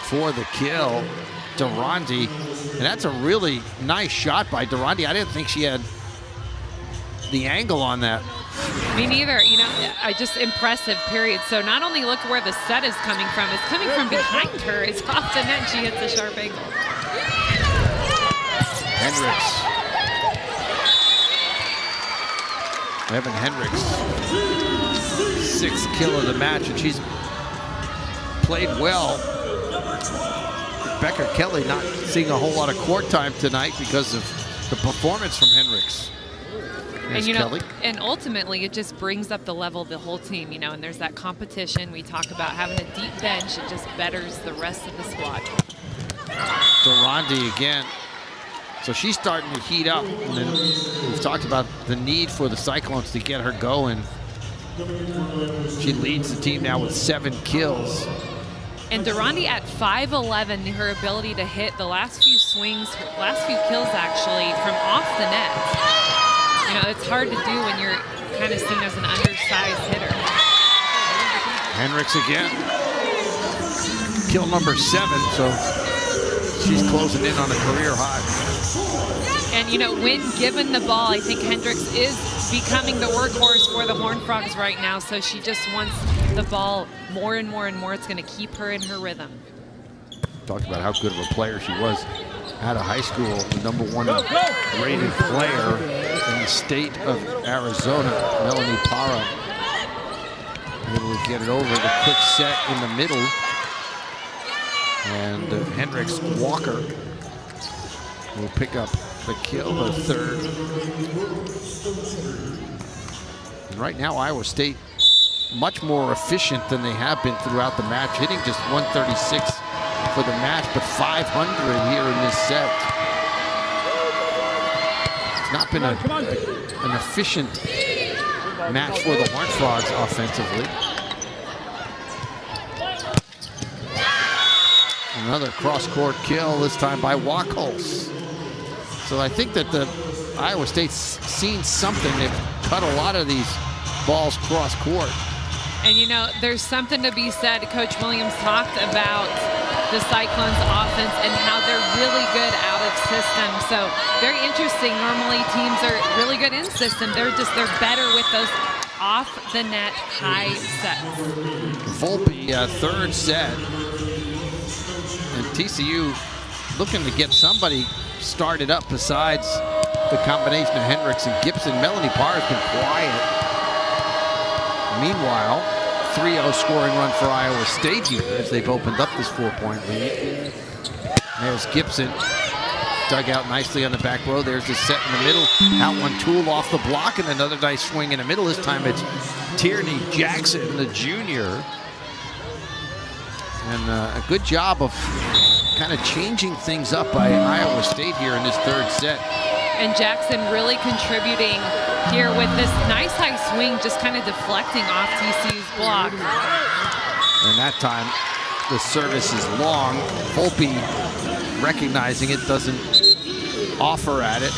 for the kill, Durante. And that's a really nice shot by Durante. I didn't think she had the angle on that. Me neither. You know, I just impressive, period. So not only look where the set is coming from, it's coming from behind her. It's off the net. She hits a sharp angle. Hendricks. Evan Hendricks. 6th kill of the match, and she's played well. Becca Kelly not seeing a whole lot of court time tonight because of the performance from Hendricks. And, you know, Kelly. and ultimately it just brings up the level of the whole team, you know, and there's that competition. We talk about having a deep bench. It just betters the rest of the squad. Durandi again. So she's starting to heat up. And then we've talked about the need for the Cyclones to get her going. She leads the team now with 7 kills. And Durandi at 5'11", her ability to hit the last few swings, last few kills actually, from off the net. You know, it's hard to do when you're kind of seen as an undersized hitter. Hendricks again. Kill number 7, so she's closing in on a career high. And, you know, when given the ball, I think Hendricks is becoming the workhorse for the Horned Frogs right now, so she just wants the ball more and more and more. It's going to keep her in her rhythm. Talked about how good of a player she was out of high school, the #1 rated player in the state of Arizona, Melanie Parra. Able to get it over the quick set in the middle. And Hendricks Walker will pick up the kill, the 3rd. And right now, Iowa State much more efficient than they have been throughout the match, hitting just 136 for the match, but 500 here in this set. It's not been an efficient match for the Horned Frogs offensively. Another cross-court kill, this time by Wachholz. So I think that the Iowa State's seen something. They've cut a lot of these balls cross-court. And, you know, there's something to be said. Coach Williams talked about the Cyclones offense and how they're really good out of system. So very interesting. Normally teams are really good in system. They're better with those off-the-net high sets. Volpe, 3rd set. And TCU looking to get somebody started up besides the combination of Hendricks and Gibson. Melanie Parra's been quiet. Meanwhile, 3-0 scoring run for Iowa State here as they've opened up this 4-point lead. There's Gibson, dug out nicely on the back row. There's the set in the middle. Out one tool off the block and another nice swing in the middle. This time it's Tierney Jackson, the junior. And a good job of kind of changing things up by Iowa State here in this 3rd set. And Jackson really contributing here with this nice high swing, just kind of deflecting off TCU's block. And that time, the service is long. Volpe, recognizing it, doesn't offer at it.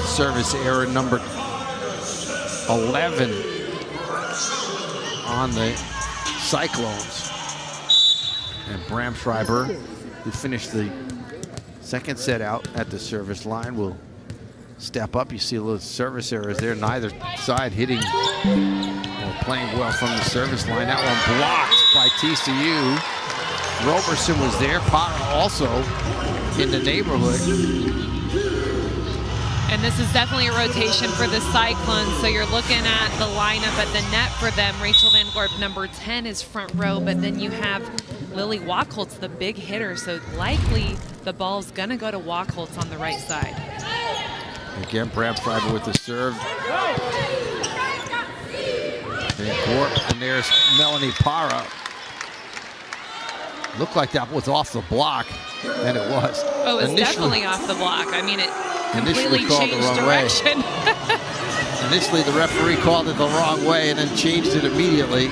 Service error number 11 on the Cyclones. And Bramschreiber, who finished the 2nd set out at the service line, will step up. You see a little service errors there. Neither side hitting or playing well from the service line. That one blocked by TCU. Roberson was there. Potter also in the neighborhood. And this is definitely a rotation for the Cyclones. So you're looking at the lineup at the net for them. Rachel Van Gorp, number 10, is front row, but then you have Lily Wachholz, the big hitter. So likely the ball's gonna go to Wachholz on the right side. Again, Bramschreiber with the serve. Van Gorp, and there's Melanie Parra. Looked like that was off the block, and it was. Oh, it was definitely off the block. I mean, it completely changed direction. Initially, the referee called it the wrong way and then changed it immediately.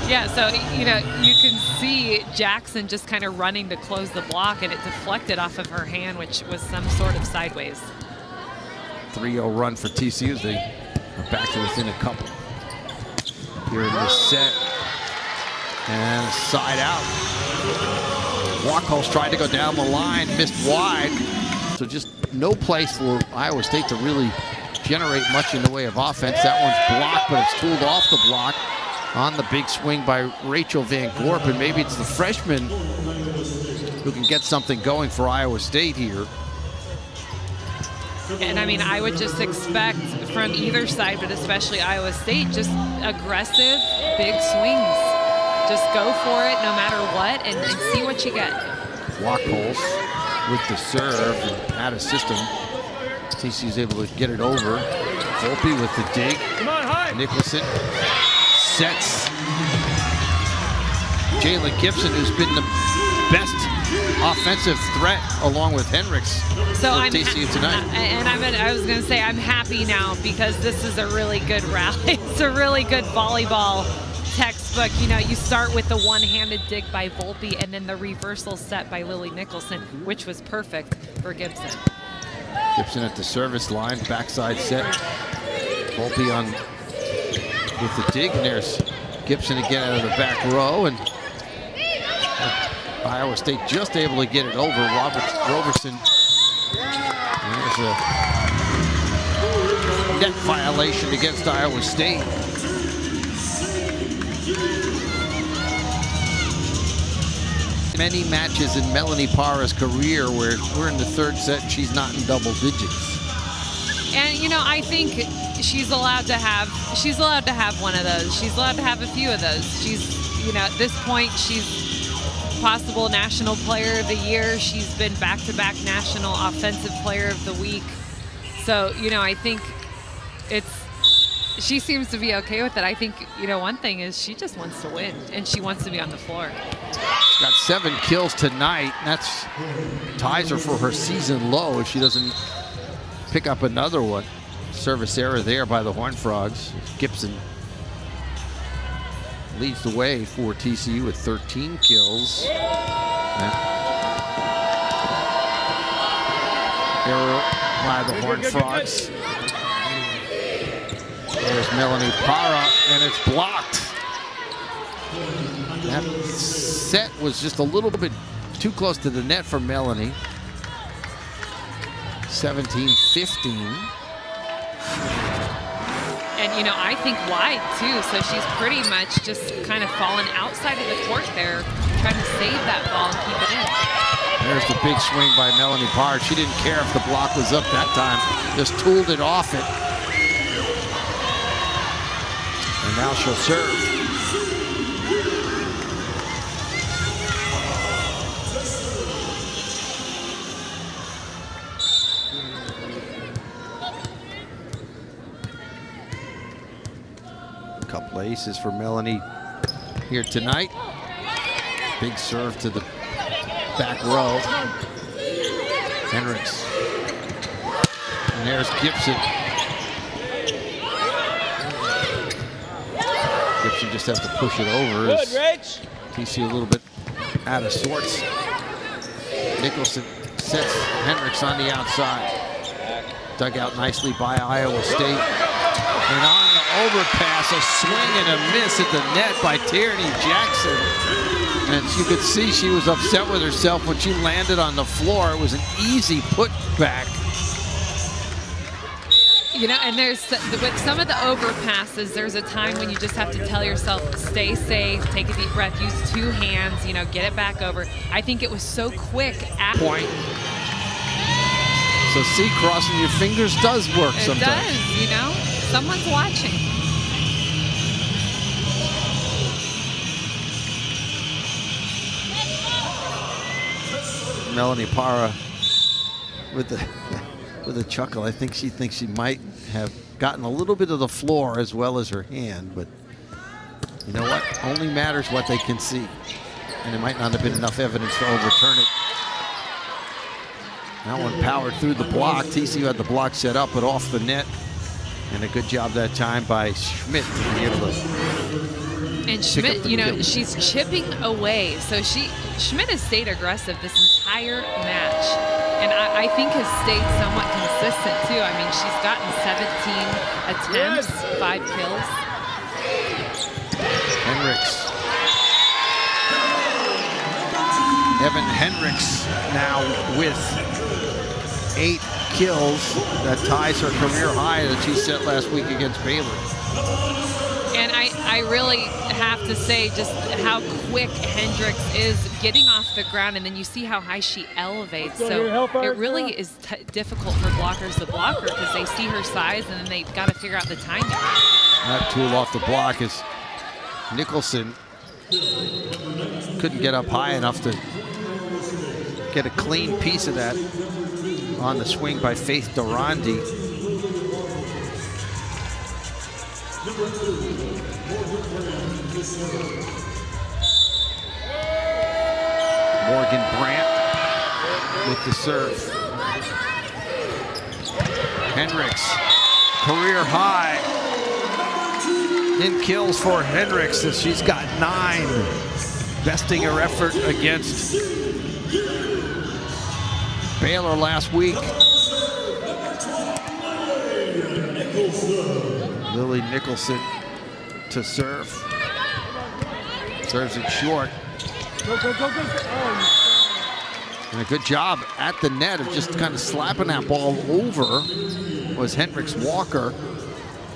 Yeah, so, you know, you can see Jackson just kind of running to close the block, and it deflected off of her hand, which was some sort of sideways. 3-0 run for TCU. They are back to within a couple here in this set. And side out. Wachholz tried to go down the line, missed wide. So just no place for Iowa State to really generate much in the way of offense. That one's blocked, but it's tooled off the block on the big swing by Rachel Van Gorp. And maybe it's the freshman who can get something going for Iowa State here. And I mean, I would just expect from either side, but especially Iowa State, just aggressive, big swings. Just go for it no matter what and see what you get. Wachholz with the serve and out of system. TCU's able to get it over. Volpe with the dig. Come on, high. Nicholson sets Jalen Gibson, who's been the best offensive threat along with Henricks so for I'm TCU tonight. And I was going to say I'm happy now because this is a really good rally. It's a really good volleyball textbook. You know, you start with the one-handed dig by Volpe and then the reversal set by Lily Nicholson, which was perfect for Gibson. Gibson at the service line, backside set. Volpe on with the dig, and there's Gibson again out of the back row, and Iowa State just able to get it over. Roberson. There's a net violation against Iowa State. Many matches in Melanie Parra's career where we're in the third set and she's not in double digits. And you know, I think she's allowed to have one of those. She's allowed to have a few of those. She's, you know, at this point she's possible National Player of the Year. She's been back-to-back National Offensive Player of the Week. So, you know, I think she seems to be okay with it. I think, you know, one thing is she just wants to win and she wants to be on the floor. She's got 7 kills tonight. That's ties her for her season low if she doesn't pick up another one. Service error there by the Horned Frogs. Gibson leads the way for TCU with 13 kills. Error by the Horned Frogs. There's Melanie Parra, and it's blocked. That set was just a little bit too close to the net for Melanie. 17-15. And, you know, I think wide, too. So she's pretty much just kind of fallen outside of the court there, trying to save that ball and keep it in. There's the big swing by Melanie Parra. She didn't care if the block was up that time. Just tooled it off it. And now she'll serve. Couple aces for Melanie here tonight. Big serve to the back row. Henricks. And there's Gibson. Gibson just has to push it over. Good, Rich. TCU a little bit out of sorts. Nicholson sets Henricks on the outside. Dug out nicely by Iowa State. And on the overpass, a swing and a miss at the net by Tierney Jackson. And you could see she was upset with herself when she landed on the floor. It was an easy putback. You know, and with some of the overpasses, there's a time when you just have to tell yourself, stay safe, take a deep breath, use 2 hands, you know, get it back over. I think it was so quick. Point. So see, crossing your fingers does work sometimes. It does, you know. Someone's watching. Melanie Parra with a chuckle. I think she thinks she might have gotten a little bit of the floor as well as her hand, but you know what? Only matters what they can see. And it might not have been enough evidence to overturn it. That one powered through the block. TCU had the block set up, but off the net. And a good job that time by Schmidt to be able to. And Schmidt, you know, she's chipping away. So Schmidt has stayed aggressive this entire match. And I think has stayed somewhat consistent, too. I mean, she's gotten 17 attempts, 5 kills. Henricks. Evan Henricks now with 8 kills. That ties her career high that she set last week against Baylor. And I really have to say just how quick Hendricks is getting off the ground, and then you see how high she elevates. So it really is difficult for blockers to block her because they see her size and then they've got to figure out the timing. That tool off the block is Nicholson. Couldn't get up high enough to get a clean piece of that on the swing by Faith Durandi. Morgan Brandt with the serve. Hendricks, career high in kills for Hendricks as she's got 9, besting her effort against Baylor last week. Lily Nicholson to serve. Serves it short. Go, go, go, go. Oh, And a good job at the net of just kind of slapping that ball over was Hendricks Walker.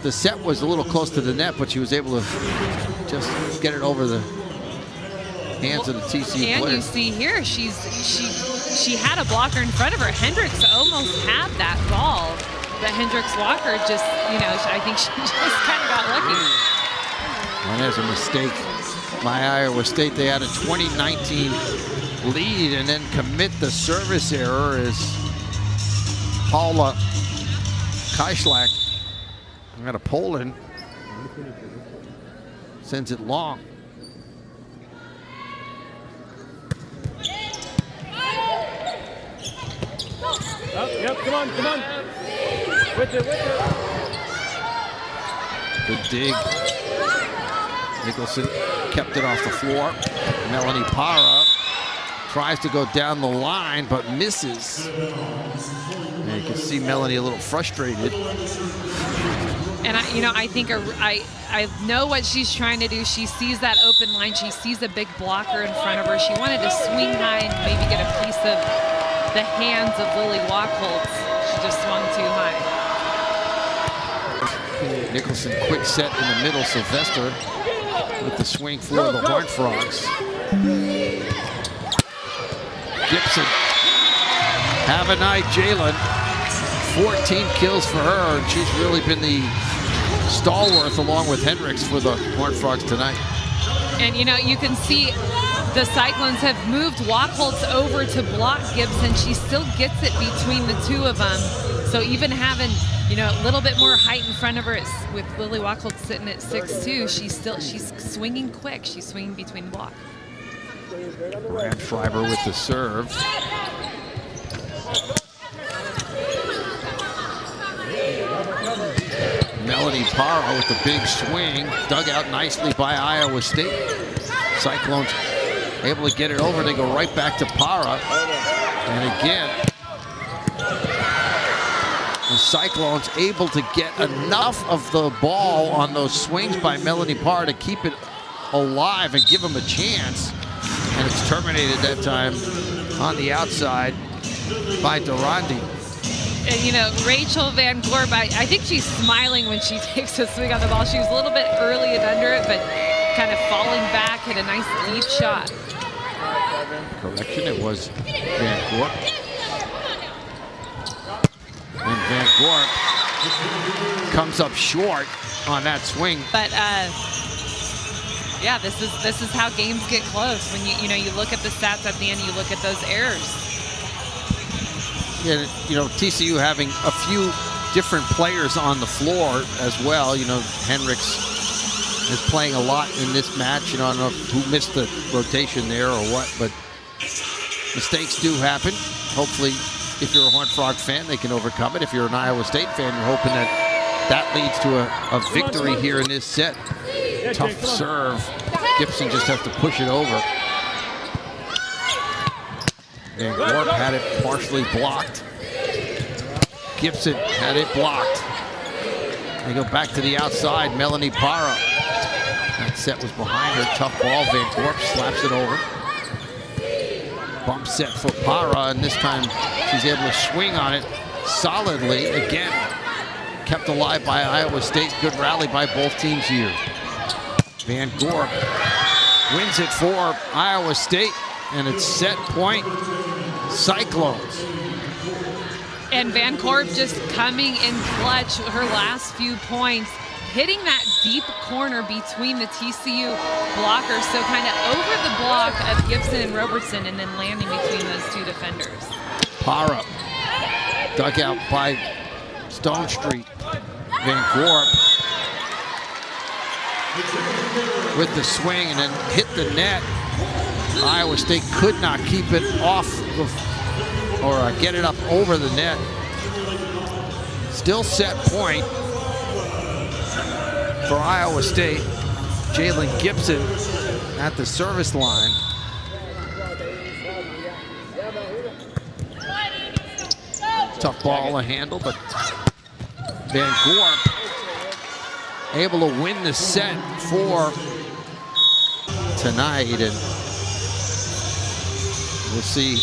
The set was a little close to the net, but she was able to just get it over the hands of the TCU And player. you see here, she had a blocker in front of her. Hendricks almost had that ball, but Hendricks Walker just, I think she just kind of got lucky. Well, there's a mistake by Iowa State. They had a 2019 lead and then commit the service error as Paula Kaislak out of Poland sends it long. oh, yep, come on, come on. With it, with it. Good dig. Nicholson kept it off the floor. Melanie Para tries to go down the line, but misses. And you can see Melanie a little frustrated. And I think I know what she's trying to do. She sees that open line. She sees a big blocker in front of her. She wanted to swing high and maybe get a piece of the hands of Lily Wachholtz. She just swung too high. Nicholson, quick set in the middle. Sylvester with the swing for the Horned Frogs. Gibson, have a night, Jalen. 14 kills for her, and she's really been the stalwart along with Hendricks for the Horned Frogs tonight. And you can see the Cyclones have moved Wachholtz over to block Gibson. She still gets it between the two of them. So even having, a little bit more height in front of her with Lily Wachholtz sitting at 6'2", she's swinging quick. She's swinging between the block. Graham Schreiber with the serve. Melanie Para with the big swing, dug out nicely by Iowa State. Cyclones able to get it over. They go right back to Para. And again, the Cyclones able to get enough of the ball on those swings by Melanie Para to keep it alive and give them a chance. And it's terminated that time on the outside by Durandi. And Rachel Van Gorp, I think she's smiling when she takes a swing on the ball. She was a little bit early and under it, but kind of falling back, hit a nice deep shot. Correction, it was Van Gorp. And Van Gorp comes up short on that swing. But yeah, this is how games get close. When you look at the stats at the end, you look at those errors. Yeah, TCU having a few different players on the floor as well. Hendricks is playing a lot in this match. I don't know who missed the rotation there or what, but mistakes do happen. Hopefully, if you're a Horned Frog fan, they can overcome it. If you're an Iowa State fan, you're hoping that leads to a victory here in this set. Tough serve. Gibson just has to push it over. Van Gorp had it partially blocked. Gibson had it blocked. They go back to the outside. Melanie Para. That set was behind her. Tough ball. Van Gorp slaps it over. Bump set for Para, and this time she's able to swing on it solidly. Again, kept alive by Iowa State. Good rally by both teams here. Van Gorp wins it for Iowa State, and it's set point Cyclones. And Van Gorp just coming in clutch her last few points, hitting that deep corner between the TCU blockers, so kind of over the block of Gibson and Robertson and then landing between those two defenders. Para, dug out by Stone Street. Van Gorp with the swing and then hit the net. Iowa State could not keep it off the or get it up over the net. Still set point for Iowa State. Jalen Gibson at the service line. Tough ball to handle, but Van Gorp able to win the set for tonight, and we'll see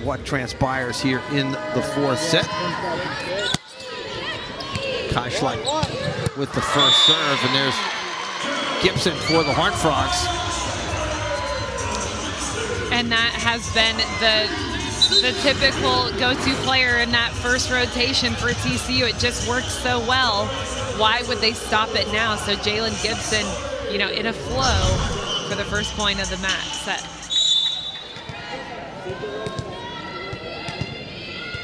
what transpires here in the fourth set. Kaischlein with the first serve, and there's Gibson for the Horned Frogs. And that has been the typical go-to player in that first rotation for TCU. It just works so well. Why would they stop it now? So Jalen Gibson, you know, in a flow for the first point of the match set.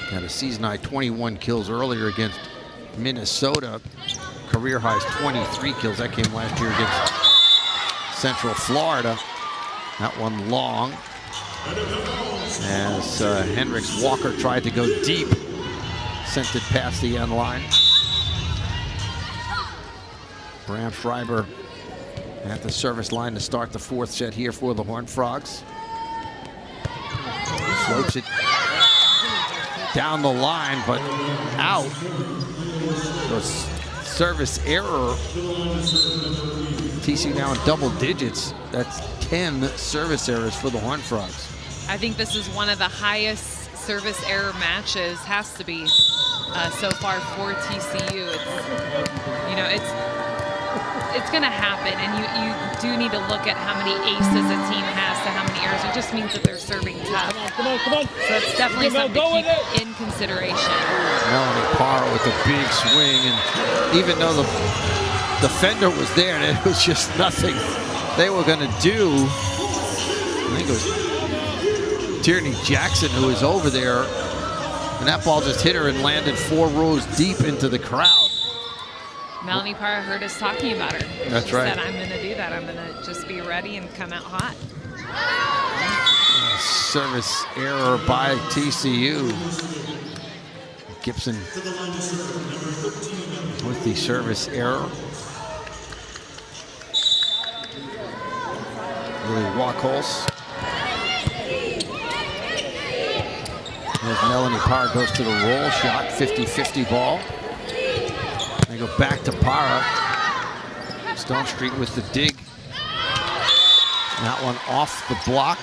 Had a season high 21 kills earlier against Minnesota. Career highs 23 kills. That came last year against Central Florida. That one long. As Hendricks Walker tried to go deep, sent it past the end line. Bram Schreiber at the service line to start the fourth set here for the Horned Frogs. Floats it down the line, but out. So service error. TCU now in double digits. That's 10 service errors for the Horned Frogs. I think this is one of the highest service error matches, has to be, so far for TCU. It's going to happen, and you do need to look at how many aces a team has to how many errors. It just means that they're serving tough. Come on. So it's definitely something to keep in consideration. Melanie Parr with a big swing, and even though the defender was there, and it was just nothing they were going to do. I think it was Tierney Jackson who was over there, and that ball just hit her and landed 4 rows deep into the crowd. Melanie Parr heard us talking about her. That's she right. said, I'm going to do that. I'm going to just be ready and come out hot. Service error by TCU. Gibson with the service error. Lily Wachholz. As Melanie Parr goes to the roll shot, 50-50 ball. They go back to Parra. Stone Street with the dig. That one off the block,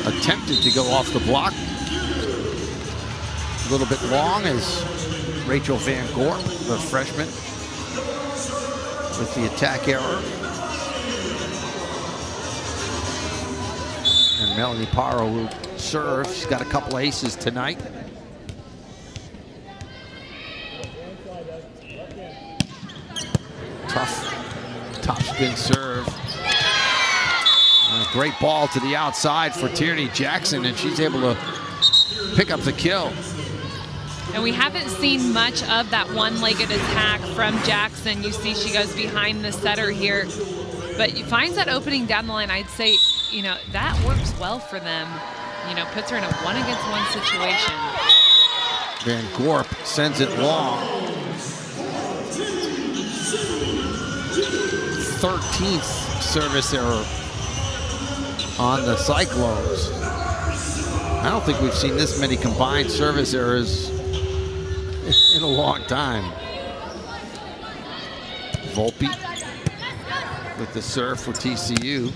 attempted to go off the block. A little bit long as Rachel Van Gorp, the freshman, with the attack error. And Melanie Parra will serve. She's got a couple aces tonight. Tough topspin serve. And a great ball to the outside for Tierney Jackson, and she's able to pick up the kill. And we haven't seen much of that one-legged attack from Jackson. You see she goes behind the setter here, but finds that opening down the line. I'd say, you know, that works well for them. You know, puts her in a 1-against-1 situation. Van Gorp sends it long. 13th service error on the Cyclones. I don't think we've seen this many combined service errors in a long time. Volpe with the serve for TCU.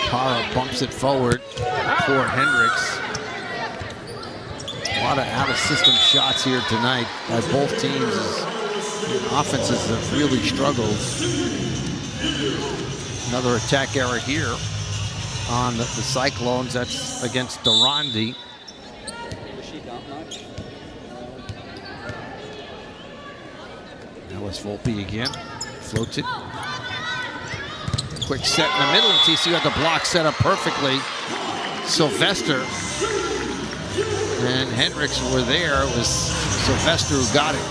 Parra bumps it forward for Hendricks. A lot of out-of-system shots here tonight by both teams. Offenses have really struggled. Another attack error here on the Cyclones. That's against Durandi. Alice Volpe again. Floats it. Quick set in the middle, and TCU had the block set up perfectly. Sylvester and Hendricks were there. It was Sylvester who got it.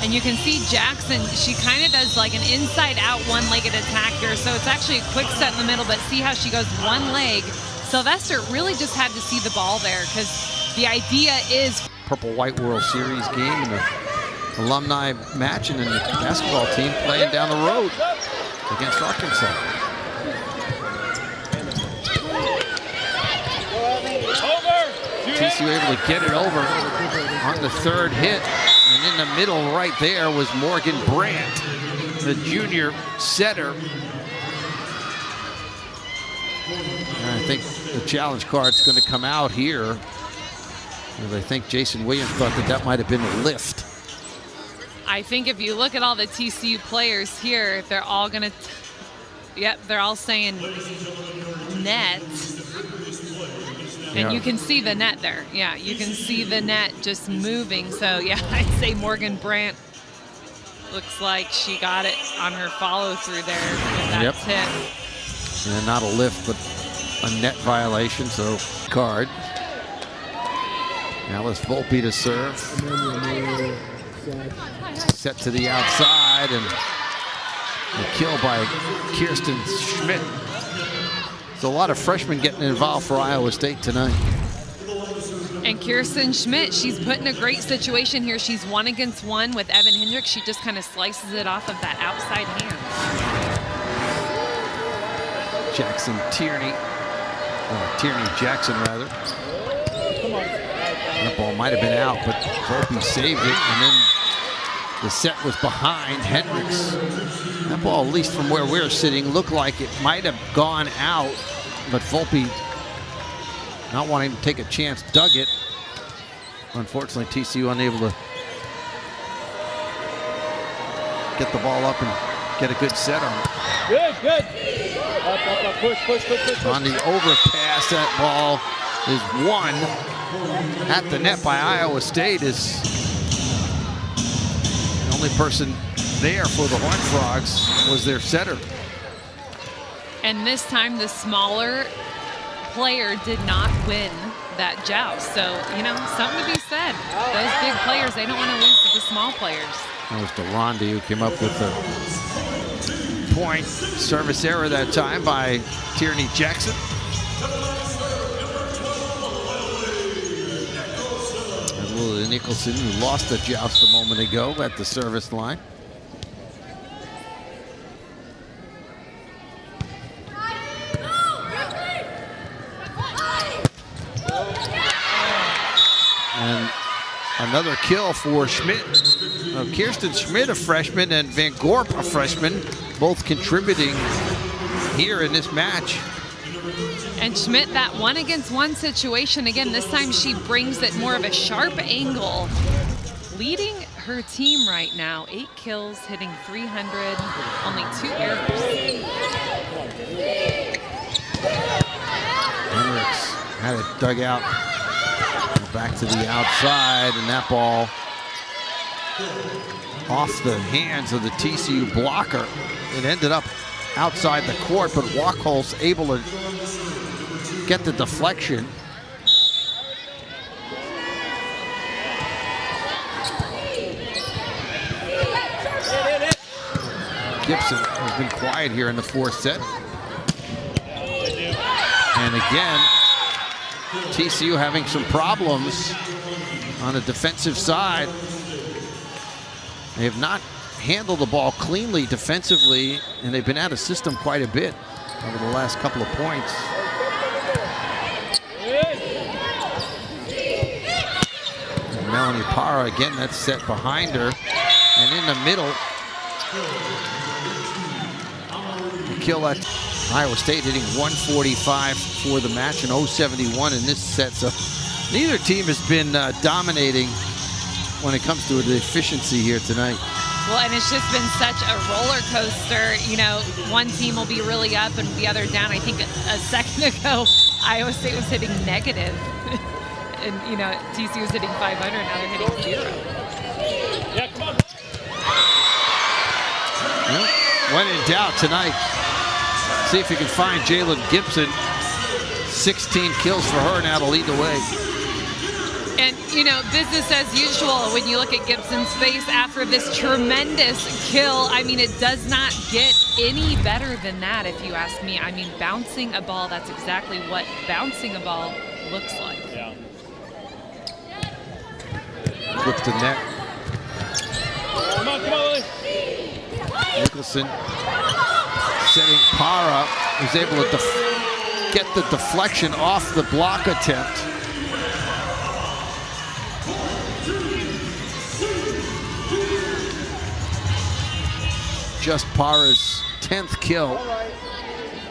And you can see Jackson, she kind of does like an inside-out one-legged attack here. So it's actually a quick set in the middle, but see how she goes one leg. Sylvester really just had to see the ball there because the idea is... Purple-White World Series game and the alumni match, and then the basketball team playing down the road against Arkansas. TCU able to get it over on the third hit. And in the middle right there was Morgan Brandt, the junior setter. And I think the challenge card's going to come out here. And I think Jason Williams thought that might have been a lift. I think if you look at all the TCU players here, they're all going to, yep, they're all saying net. And you can see the net there. Yeah, you can see the net just moving. So, yeah, I'd say Morgan Brandt looks like she got it on her follow-through there with that tip. And not a lift, but a net violation, so card. Now it's Volpe to serve. Set to the outside, and the kill by Kirsten Schmidt. So a lot of freshmen getting involved for Iowa State tonight. And Kirsten Schmidt, she's put in a great situation here. She's 1 against 1 with Evan Hendricks. She just kind of slices it off of that outside hand. Jackson Tierney, Tierney Jackson rather. That ball might have been out, but Volpe saved it, and then the set was behind Hendricks. That ball, at least from where we're sitting, looked like it might have gone out, but Volpe, not wanting to take a chance, dug it. Unfortunately, TCU unable to get the ball up and get a good set on it. Good. Up, push. On the overpass, that ball is won at the net by Iowa State. Is the only person there for the Horned Frogs was their setter. And this time the smaller player did not win that joust. So, you know, something to be said. Those big players, they don't want to lose to the small players. That was DeRonde who came up with the point. Service error that time by Tierney Jackson. And Lily Nicholson, who lost the joust a moment ago at the service line. And another kill for Schmidt. Kirsten Schmidt, a freshman, and Van Gorp, a freshman, both contributing here in this match. And Schmidt, that 1 against 1 situation, again, this time she brings it more of a sharp angle, leading her team right now. 8 kills, hitting 300, only 2 errors. Hendricks had it dug out. Back to the outside, and that ball off the hands of the TCU blocker. It ended up outside the court, but Wachholz able to get the deflection. Gibson has been quiet here in the 4th set. And again, TCU having some problems on the defensive side. They have not handled the ball cleanly defensively, and they've been out of system quite a bit over the last couple of points. And Melanie Parra, again, that's set behind her. And in the middle, the kill at Iowa State hitting 145 for the match and 071 in this set. So neither team has been dominating when it comes to the efficiency here tonight. Well, and it's just been such a roller coaster. You know, one team will be really up and the other down. I think a second ago, Iowa State was hitting negative. And, you know, TCU was hitting 500, now they're hitting 0. Yeah, come on. Well, when in doubt tonight, see if you can find Jalen Gibson. 16 kills for her now to lead the way. And, you know, business as usual when you look at Gibson's face after this tremendous kill. I mean, it does not get any better than that, if you ask me. I mean, bouncing a ball, that's exactly what bouncing a ball looks like. Yeah. Flip the net. Come on, Lily. Nicholson setting Para, who's able to get the deflection off the block attempt. Just Para's 10th kill.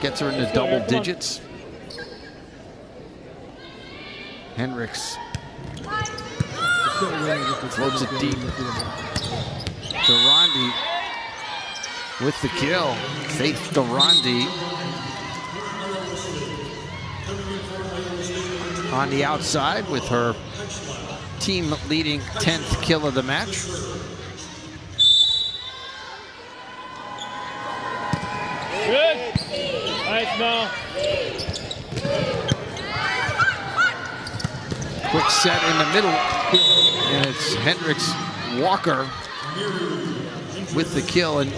Gets her into double digits. Hendricks floats it deep. Durandi with the kill. Faith Durandi on the outside with her team leading 10th kill of the match. Good. Nice, Mel. Quick set in the middle, and it's Hendricks Walker with the kill. And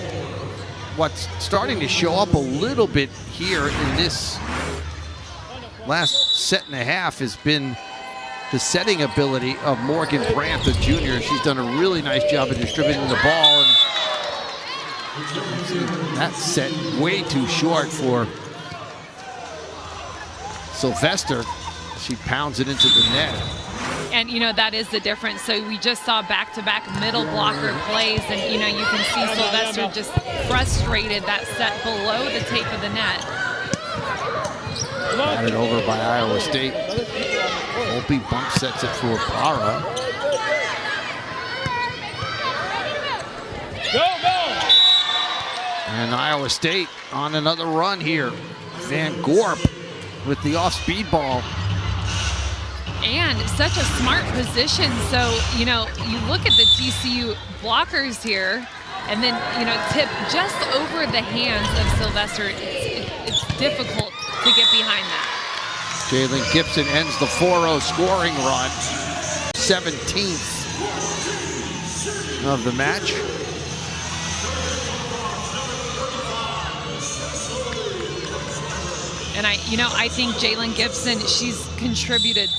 what's starting to show up a little bit here in this last set and a half has been the setting ability of Morgan Brandt, the junior. She's done a really nice job of distributing the ball, and that set way too short for Sylvester. She pounds it into the net. And, you know, that is the difference. So we just saw back-to-back middle blocker plays, and, you know, you can see Sylvester just frustrated that set below the tape of the net. Batted over by Iowa State. Volpe bump sets it for Para. And Iowa State on another run here. Van Gorp with the off-speed ball. And such a smart position. So, you know, you look at the TCU blockers here, and then, you know, tip just over the hands of Sylvester. It's difficult to get behind that. Jalen Gibson ends the 4-0 scoring run. 17th of the match. And I think Jalen Gibson, she's contributed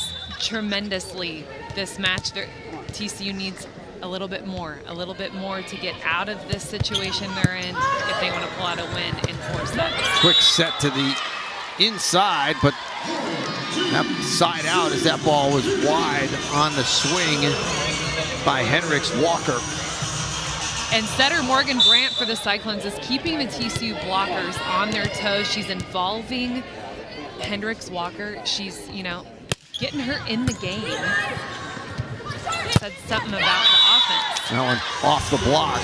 tremendously this match. TCU needs a little bit more to get out of this situation they're in if they want to pull out a win in 4 sets. Quick set to the inside, but that side out as that ball was wide on the swing by Hendricks Walker. And setter Morgan Brandt for the Cyclones is keeping the TCU blockers on their toes. She's involving Hendricks Walker. She's, you know, getting her in the game. Said something about the offense. That one off the block,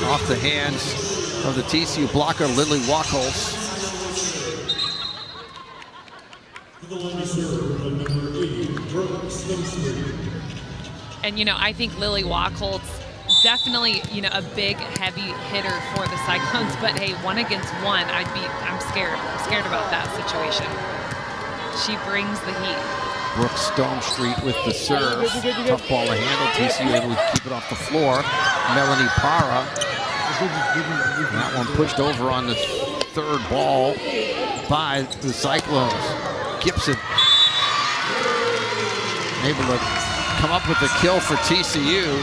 off the hands of the TCU blocker, Lily Wachholz. And, you know, I think Lily Wachholz, definitely, you know, a big, heavy hitter for the Cyclones. But hey, 1 against 1, I'm scared. I'm scared about that situation. She brings the heat. Brooke Stonestreet with the serve. Tough ball to handle. TCU able to keep it off the floor. Melanie Para. That one pushed over on the 3rd ball by the Cyclones. Gibson able to come up with the kill for TCU.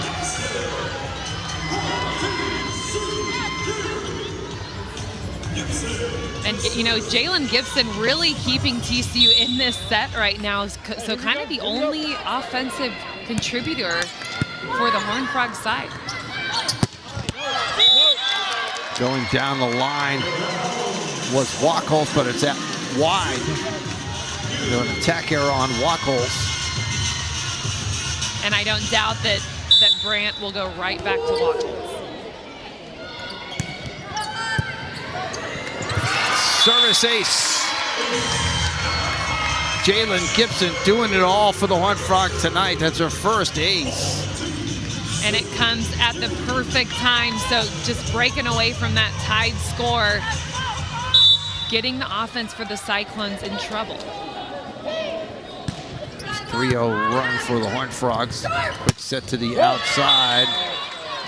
And, you know, Jalen Gibson really keeping TCU in this set right now. So kind of the only offensive contributor for the Horned Frog side. Going down the line was Wachholz, but it's at wide. So an attack error on Wachholz. And I don't doubt that Brandt will go right back to Wachholz. Service ace. Jalen Gibson doing it all for the Horned Frog tonight. That's her first ace. And it comes at the perfect time. So just breaking away from that tied score, getting the offense for the Cyclones in trouble. 3-0 run for the Horned Frogs. Quick set to the outside.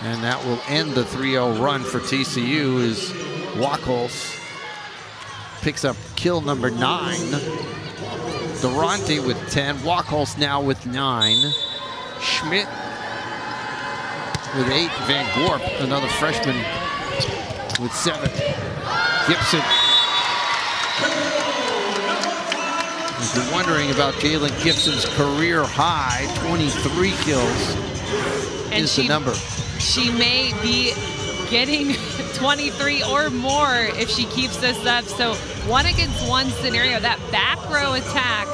And that will end the 3-0 run for TCU as Wachholz picks up kill number 9. Durante with 10. Wachholz now with 9. Schmidt with 8. Van Gorp, another freshman, with 7. Gibson. If you're wondering about Jalen Gibson's career high, 23 kills and is the number. She may be getting 23 or more if she keeps this up. So 1-against-1 scenario, that back row attack,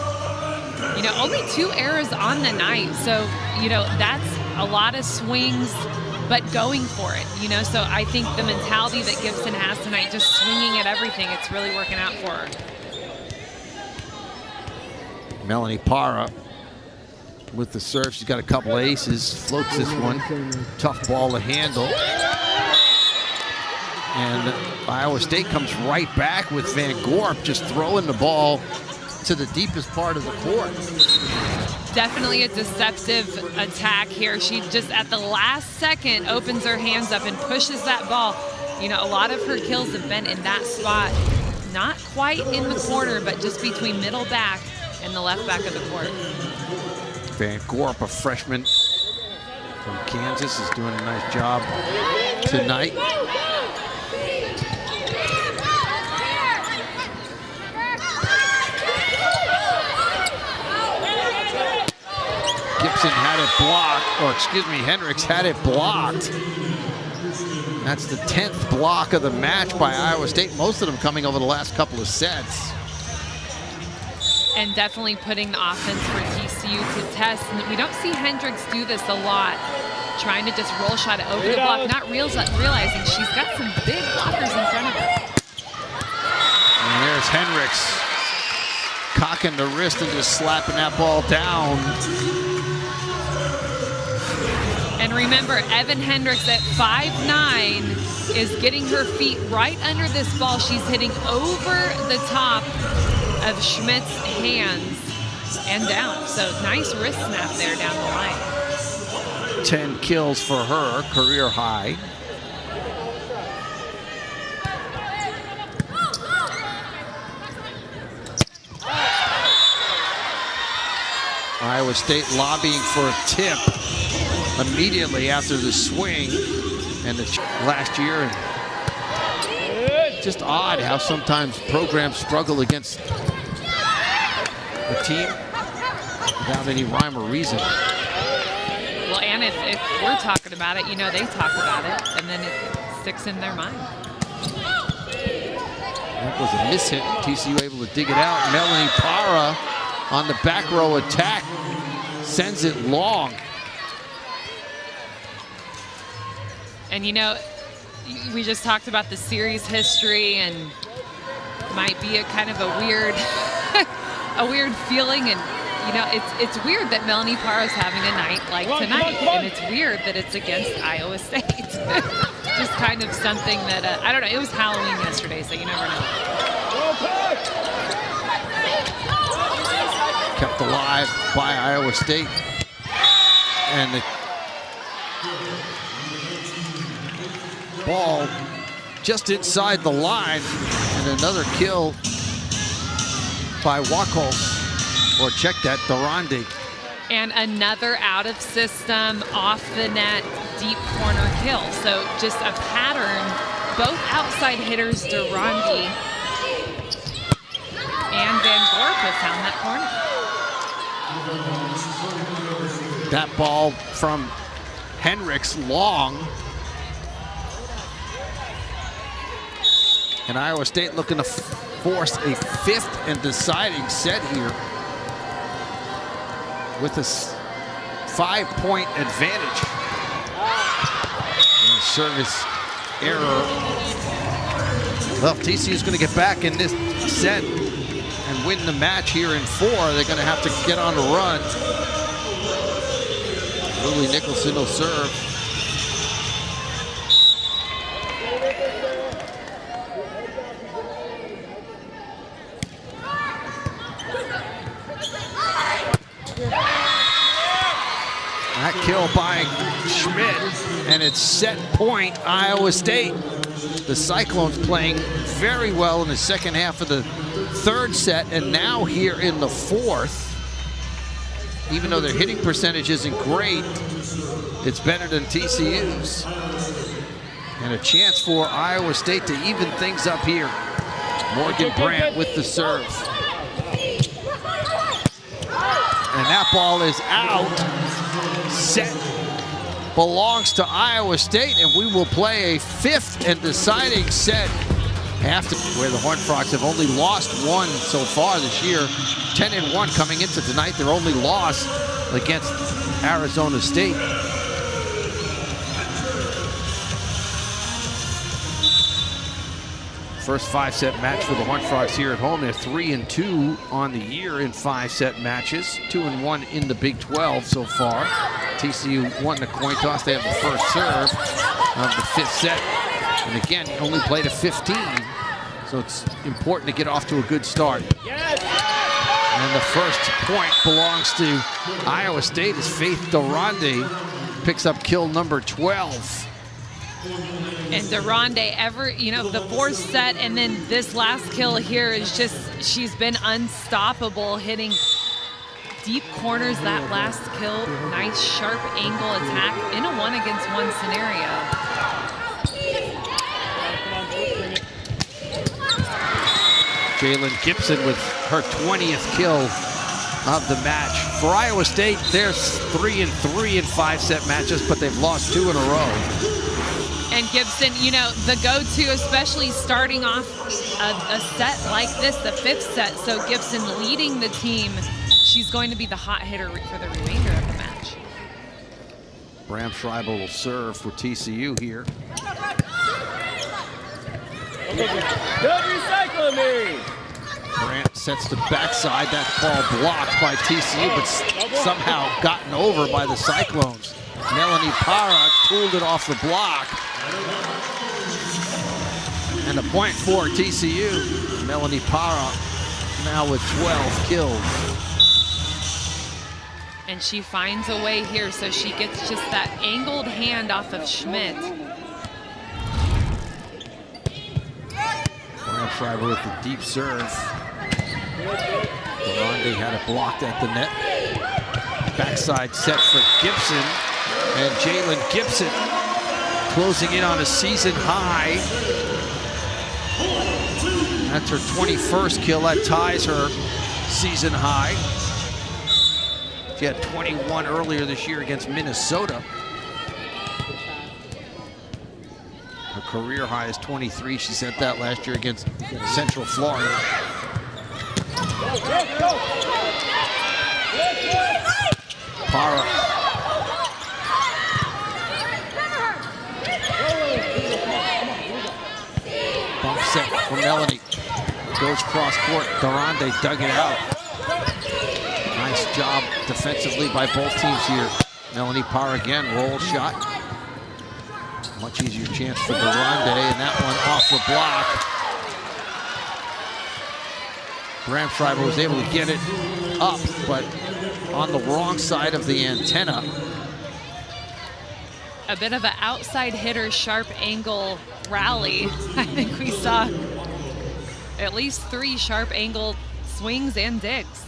you know, only 2 errors on the night. So, you know, that's a lot of swings, but going for it, you know. So I think the mentality that Gibson has tonight, just swinging at everything, it's really working out for her. Melanie Parra with the serve. She's got a couple aces, floats this one. Tough ball to handle. And Iowa State comes right back with Van Gorp just throwing the ball to the deepest part of the court. Definitely a deceptive attack here. She just at the last second opens her hands up and pushes that ball. You know, a lot of her kills have been in that spot. Not quite in the corner, but just between middle back and the left back of the court. Van Gorp, a freshman from Kansas, is doing a nice job tonight. Gibson had it blocked, or excuse me, Hendricks had it blocked. That's the 10th block of the match by Iowa State, most of them coming over the last couple of sets. And definitely putting the offense for TCU to test. And we don't see Hendricks do this a lot, trying to just roll shot it over the block, not realizing she's got some big blockers in front of her. And there's Hendricks cocking the wrist and just slapping that ball down. And remember, Evan Hendricks at 5'9" is getting her feet right under this ball. She's hitting over the top of Schmidt's hands and down. So nice wrist snap there down the line. 10 kills for her, career high. Iowa State lobbying for a tip immediately after the swing and the last year. And just odd how sometimes programs struggle against a team without any rhyme or reason. Well, and if we're talking about it, you know, they talk about it, and then it sticks in their mind. That was a mishit. TCU able to dig it out. Melanie Parra on the back row attack sends it long. And you know, we just talked about the series history, and might be a kind of a weird, a weird feeling. And you know, it's weird that Melanie Parra's having a night like tonight, and it's weird that it's against Iowa State. Just kind of something that I don't know. It was Halloween yesterday, so you never know. Kept alive by Iowa State, and the ball just inside the line, and another kill by Wachholz, or check that, Durande. And another out of system, off the net, deep corner kill. So just a pattern, both outside hitters, Durande and Van Gorp have found that corner. That ball from Hendricks long. And Iowa State looking to force a 5th and deciding set here with a 5-point advantage. And service error. Well, TCU is going to get back in this set and win the match here in 4. They're going to have to get on the run. Lily Nicholson will serve. kill by Schmidt, and it's set point Iowa State. The Cyclones playing very well in the second half of the third set, and now here in the fourth. Even though their hitting percentage isn't great, it's better than TCU's. And a chance for Iowa State to even things up here. Morgan Brandt with the serve. And that ball is out. Set belongs to Iowa State, and we will play a fifth and deciding set after where the Horned Frogs have only lost one so far this year. 10-1 coming into tonight. Their only loss against Arizona State. First 5-set match for the Horned Frogs here at home. They're 3-2 on the year in 5-set matches. 2-1 in the Big 12 so far. TCU won the coin toss. They have the first serve of the fifth set. And again, only played a 15. So it's important to get off to a good start. And the first point belongs to Iowa State as Faith Durande picks up kill number 12. And Durande, the fourth set and then this last kill here is just, she's been unstoppable, hitting deep corners that last kill. Nice sharp angle attack in a 1-against-1 scenario. Jalen Gibson with her 20th kill of the match. For Iowa State, they're 3-3 in 5-set matches, but they've lost 2 in a row. And Gibson, the go-to, especially starting off a set like this, the fifth set. So Gibson leading the team. She's going to be the hot hitter for the remainder of the match. Bram Schreiber will serve for TCU here. Good recycling me. Brandt sets the backside. That ball blocked by TCU, but somehow gotten over by the Cyclones. Melanie Parra tooled it off the block. And a point for TCU. Melanie Parra now with 12 kills. And she finds a way here, so she gets just that angled hand off of Schmidt. Bram Schreiber with the deep serve. Durande had it blocked at the net. Backside set for Gibson. And Jalen Gibson closing in on a season high. That's her 21st kill. That ties her season high. She had 21 earlier this year against Minnesota. Her career high is 23. She set that last year against Central Florida. Parra. Bump set for Melanie. Goes cross court. Durande dug it out. Nice job defensively by both teams here. Melanie Parra again, roll shot. Much easier chance for Durande, and that one off the block. Bram Schreiber was able to get it up, but on the wrong side of the antenna. A bit of an outside hitter, sharp angle rally. I think we saw at least 3 sharp angle swings and digs.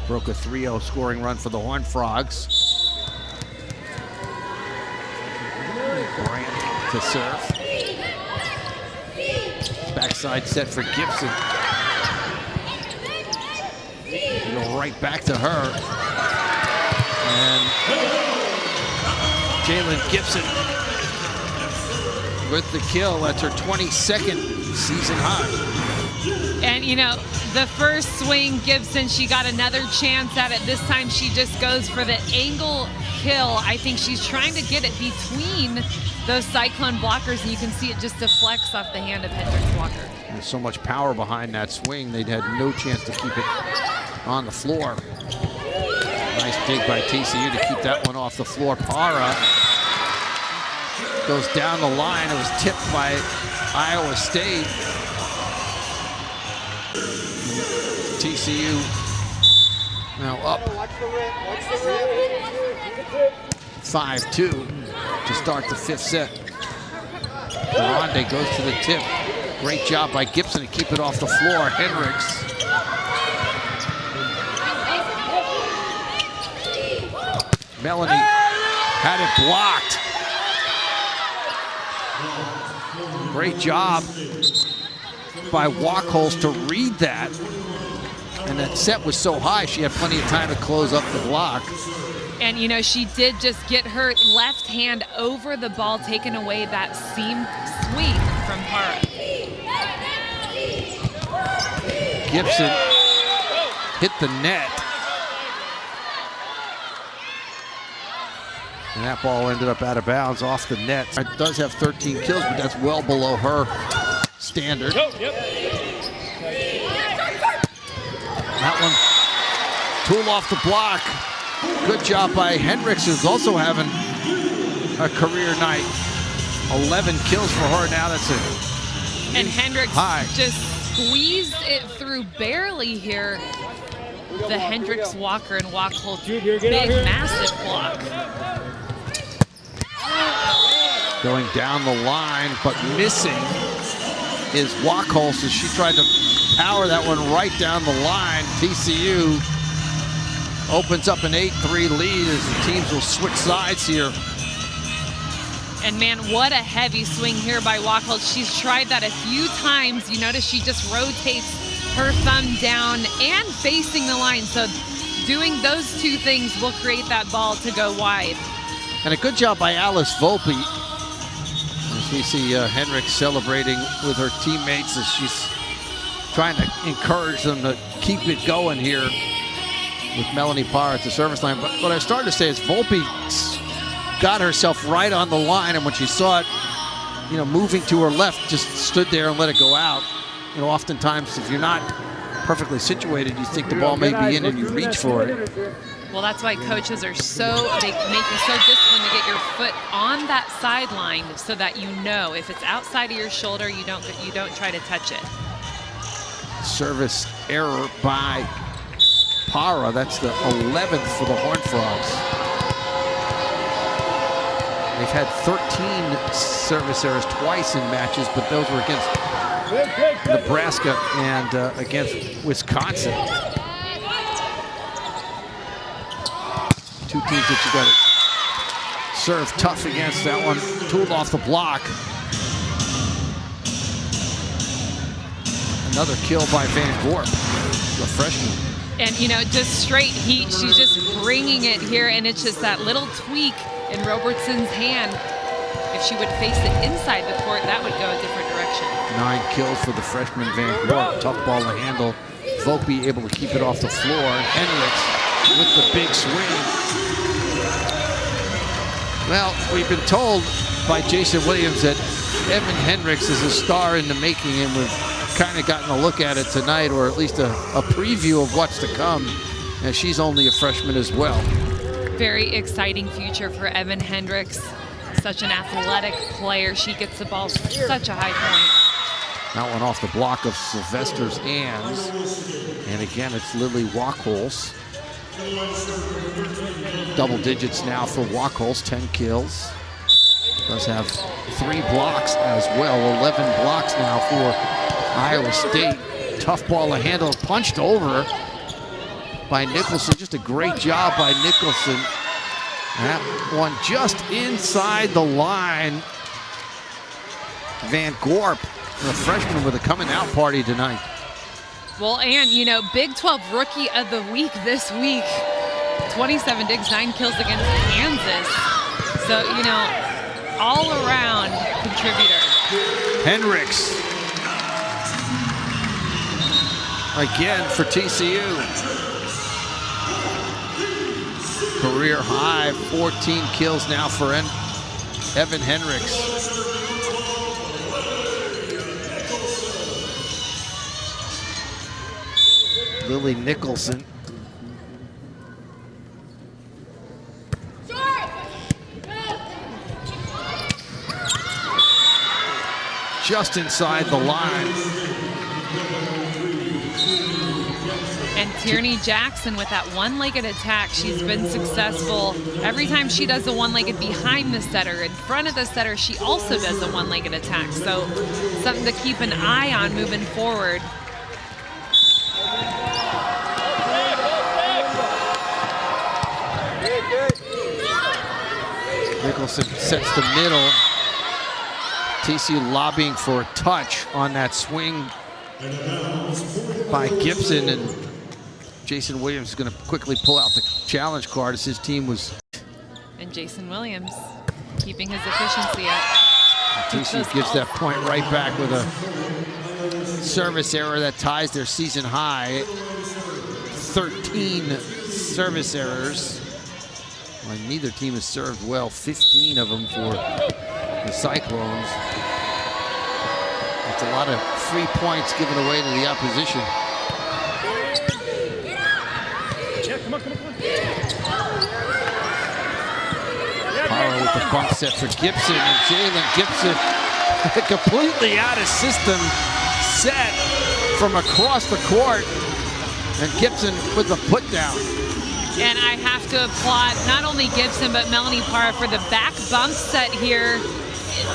Broke a 3-0 scoring run for the Horned Frogs. Brandt to serve. Backside set for Gibson. Go right back to her. And Jalen Gibson with the kill. That's her 22nd season high. And the first swing, Gibson, she got another chance at it. This time she just goes for the angle kill. I think she's trying to get it between those Cyclone blockers, and you can see it just deflects off the hand of Hendricks Walker. There's so much power behind that swing, they'd had no chance to keep it on the floor. Nice dig by TCU to keep that one off the floor. Parra goes down the line. It was tipped by Iowa State. TCU now up. 5-2 to start the 5th set. Grande goes to the tip. Great job by Gibson to keep it off the floor. Hendricks. Melanie had it blocked. Great job by Wachholz to read that. And that set was so high, she had plenty of time to close up the block. And, you know, she did just get her left hand over the ball, taking away that seam sweep from Parra. Gibson hit the net. And that ball ended up out of bounds off the net. It does have 13 kills, but that's well below her standard. That one, tool off the block. Good job by Hendricks, who's also having a career night. 11 kills for her now. That's it. And Hendricks high. Just squeezed it through barely here. The Hendricks Walker and Wachholz big, massive block. Going down the line, but missing is Wachholz as she tried to power that one right down the line. TCU opens up an 8-3 lead as the teams will switch sides here. And man, what a heavy swing here by Wachholz. She's tried that a few times. You notice she just rotates her thumb down and facing the line. So doing those two things will create that ball to go wide. And a good job by Alice Volpe. As we see Hendricks celebrating with her teammates as she's trying to encourage them to keep it going here with Melanie Parra at the service line. But what I started to say is Volpe got herself right on the line, and when she saw it, you know, moving to her left, just stood there and let it go out. You know, oftentimes if you're not perfectly situated, you think the ball may be in and you reach for it. Well, that's why coaches are they make you so disciplined to get your foot on that sideline so that you know if it's outside of your shoulder, you don't try to touch it. Service error by Parra. That's the 11th for the Horned Frogs. They've had 13 service errors twice in matches, but those were against Nebraska and against Wisconsin. Two teams that you got to serve tough against. That one tooled off the block. Another kill by Van Gorp, the freshman. And, you know, just straight heat. She's just bringing it here, and it's just that little tweak in Robertson's hand. If she would face it inside the court, that would go a different direction. 9 kills for the freshman Van Gorp. Tough ball to handle. Volpe able to keep it off the floor. Hendricks with the big swing. Well, we've been told by Jason Williams that Evan Hendricks is a star in the making, and we've kind of gotten a look at it tonight, or at least a preview of what's to come, and she's only a freshman as well. Very exciting future for Evan Hendricks. Such an athletic player. She gets the ball such a high point. That one off the block of Sylvester's hands. And again, it's Lily Wachholz. Double digits now for Wachholz, 10 kills. Does have 3 blocks as well, 11 blocks now for Iowa State. Tough ball to handle, punched over by Nicholson. Just a great job by Nicholson. That one just inside the line. Van Gorp, the freshman, with a coming out party tonight. Well, and, you know, Big 12 Rookie of the Week this week. 27 digs, 9 kills against Kansas. So, you know, all around contributor. Hendricks. Again for TCU. Career high, 14 kills now for Evan Hendricks. Lily Nicholson. Just inside the line. And Tierney Jackson with that one-legged attack, she's been successful. Every time she does a one-legged behind the setter, in front of the setter, she also does a one-legged attack. So something to keep an eye on moving forward. Nicholson sets the middle. TCU lobbying for a touch on that swing by Gibson, and Jason Williams is going to quickly pull out the challenge card as his team was. And Jason Williams keeping his efficiency up. TCU gives that point right back with a service error that ties their season high. 13 service errors. Well, neither team has served well. 15 of them for the Cyclones. That's a lot of free points given away to the opposition. Yeah, come on. Power with the bump set for Gibson, and Jalen Gibson completely out of system set from across the court, and Gibson with a put down. And I have to applaud not only Gibson, but Melanie Parra for the back bump set here.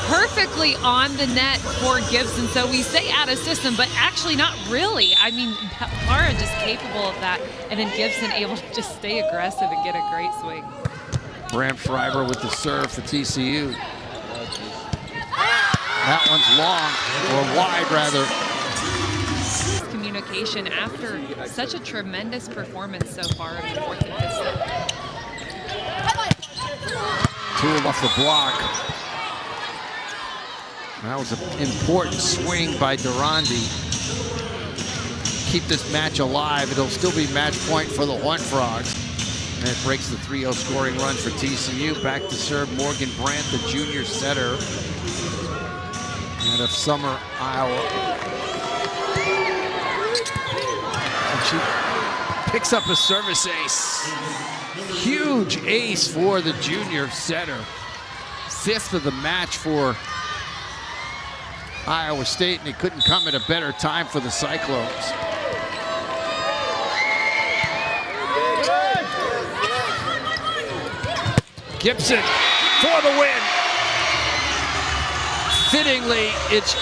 Perfectly on the net for Gibson. So we say out of system, but actually not really. I mean, Parra just capable of that. And then Gibson able to just stay aggressive and get a great swing. Bram Schreiber with the serve for TCU. That one's long, or wide rather. Communication after such a tremendous performance so far in the fourth and fifth set. Two off the block. That was an important swing by Durandi. Keep this match alive. It'll still be match point for the Horned Frogs. And it breaks the 3-0 scoring run for TCU. Back to serve Morgan Brandt, the junior setter out of Summer, Iowa. And she picks up a service ace. Huge ace for the junior setter. 5th of the match for Iowa State, and it couldn't come at a better time for the Cyclones. Gibson for the win. Fittingly, it's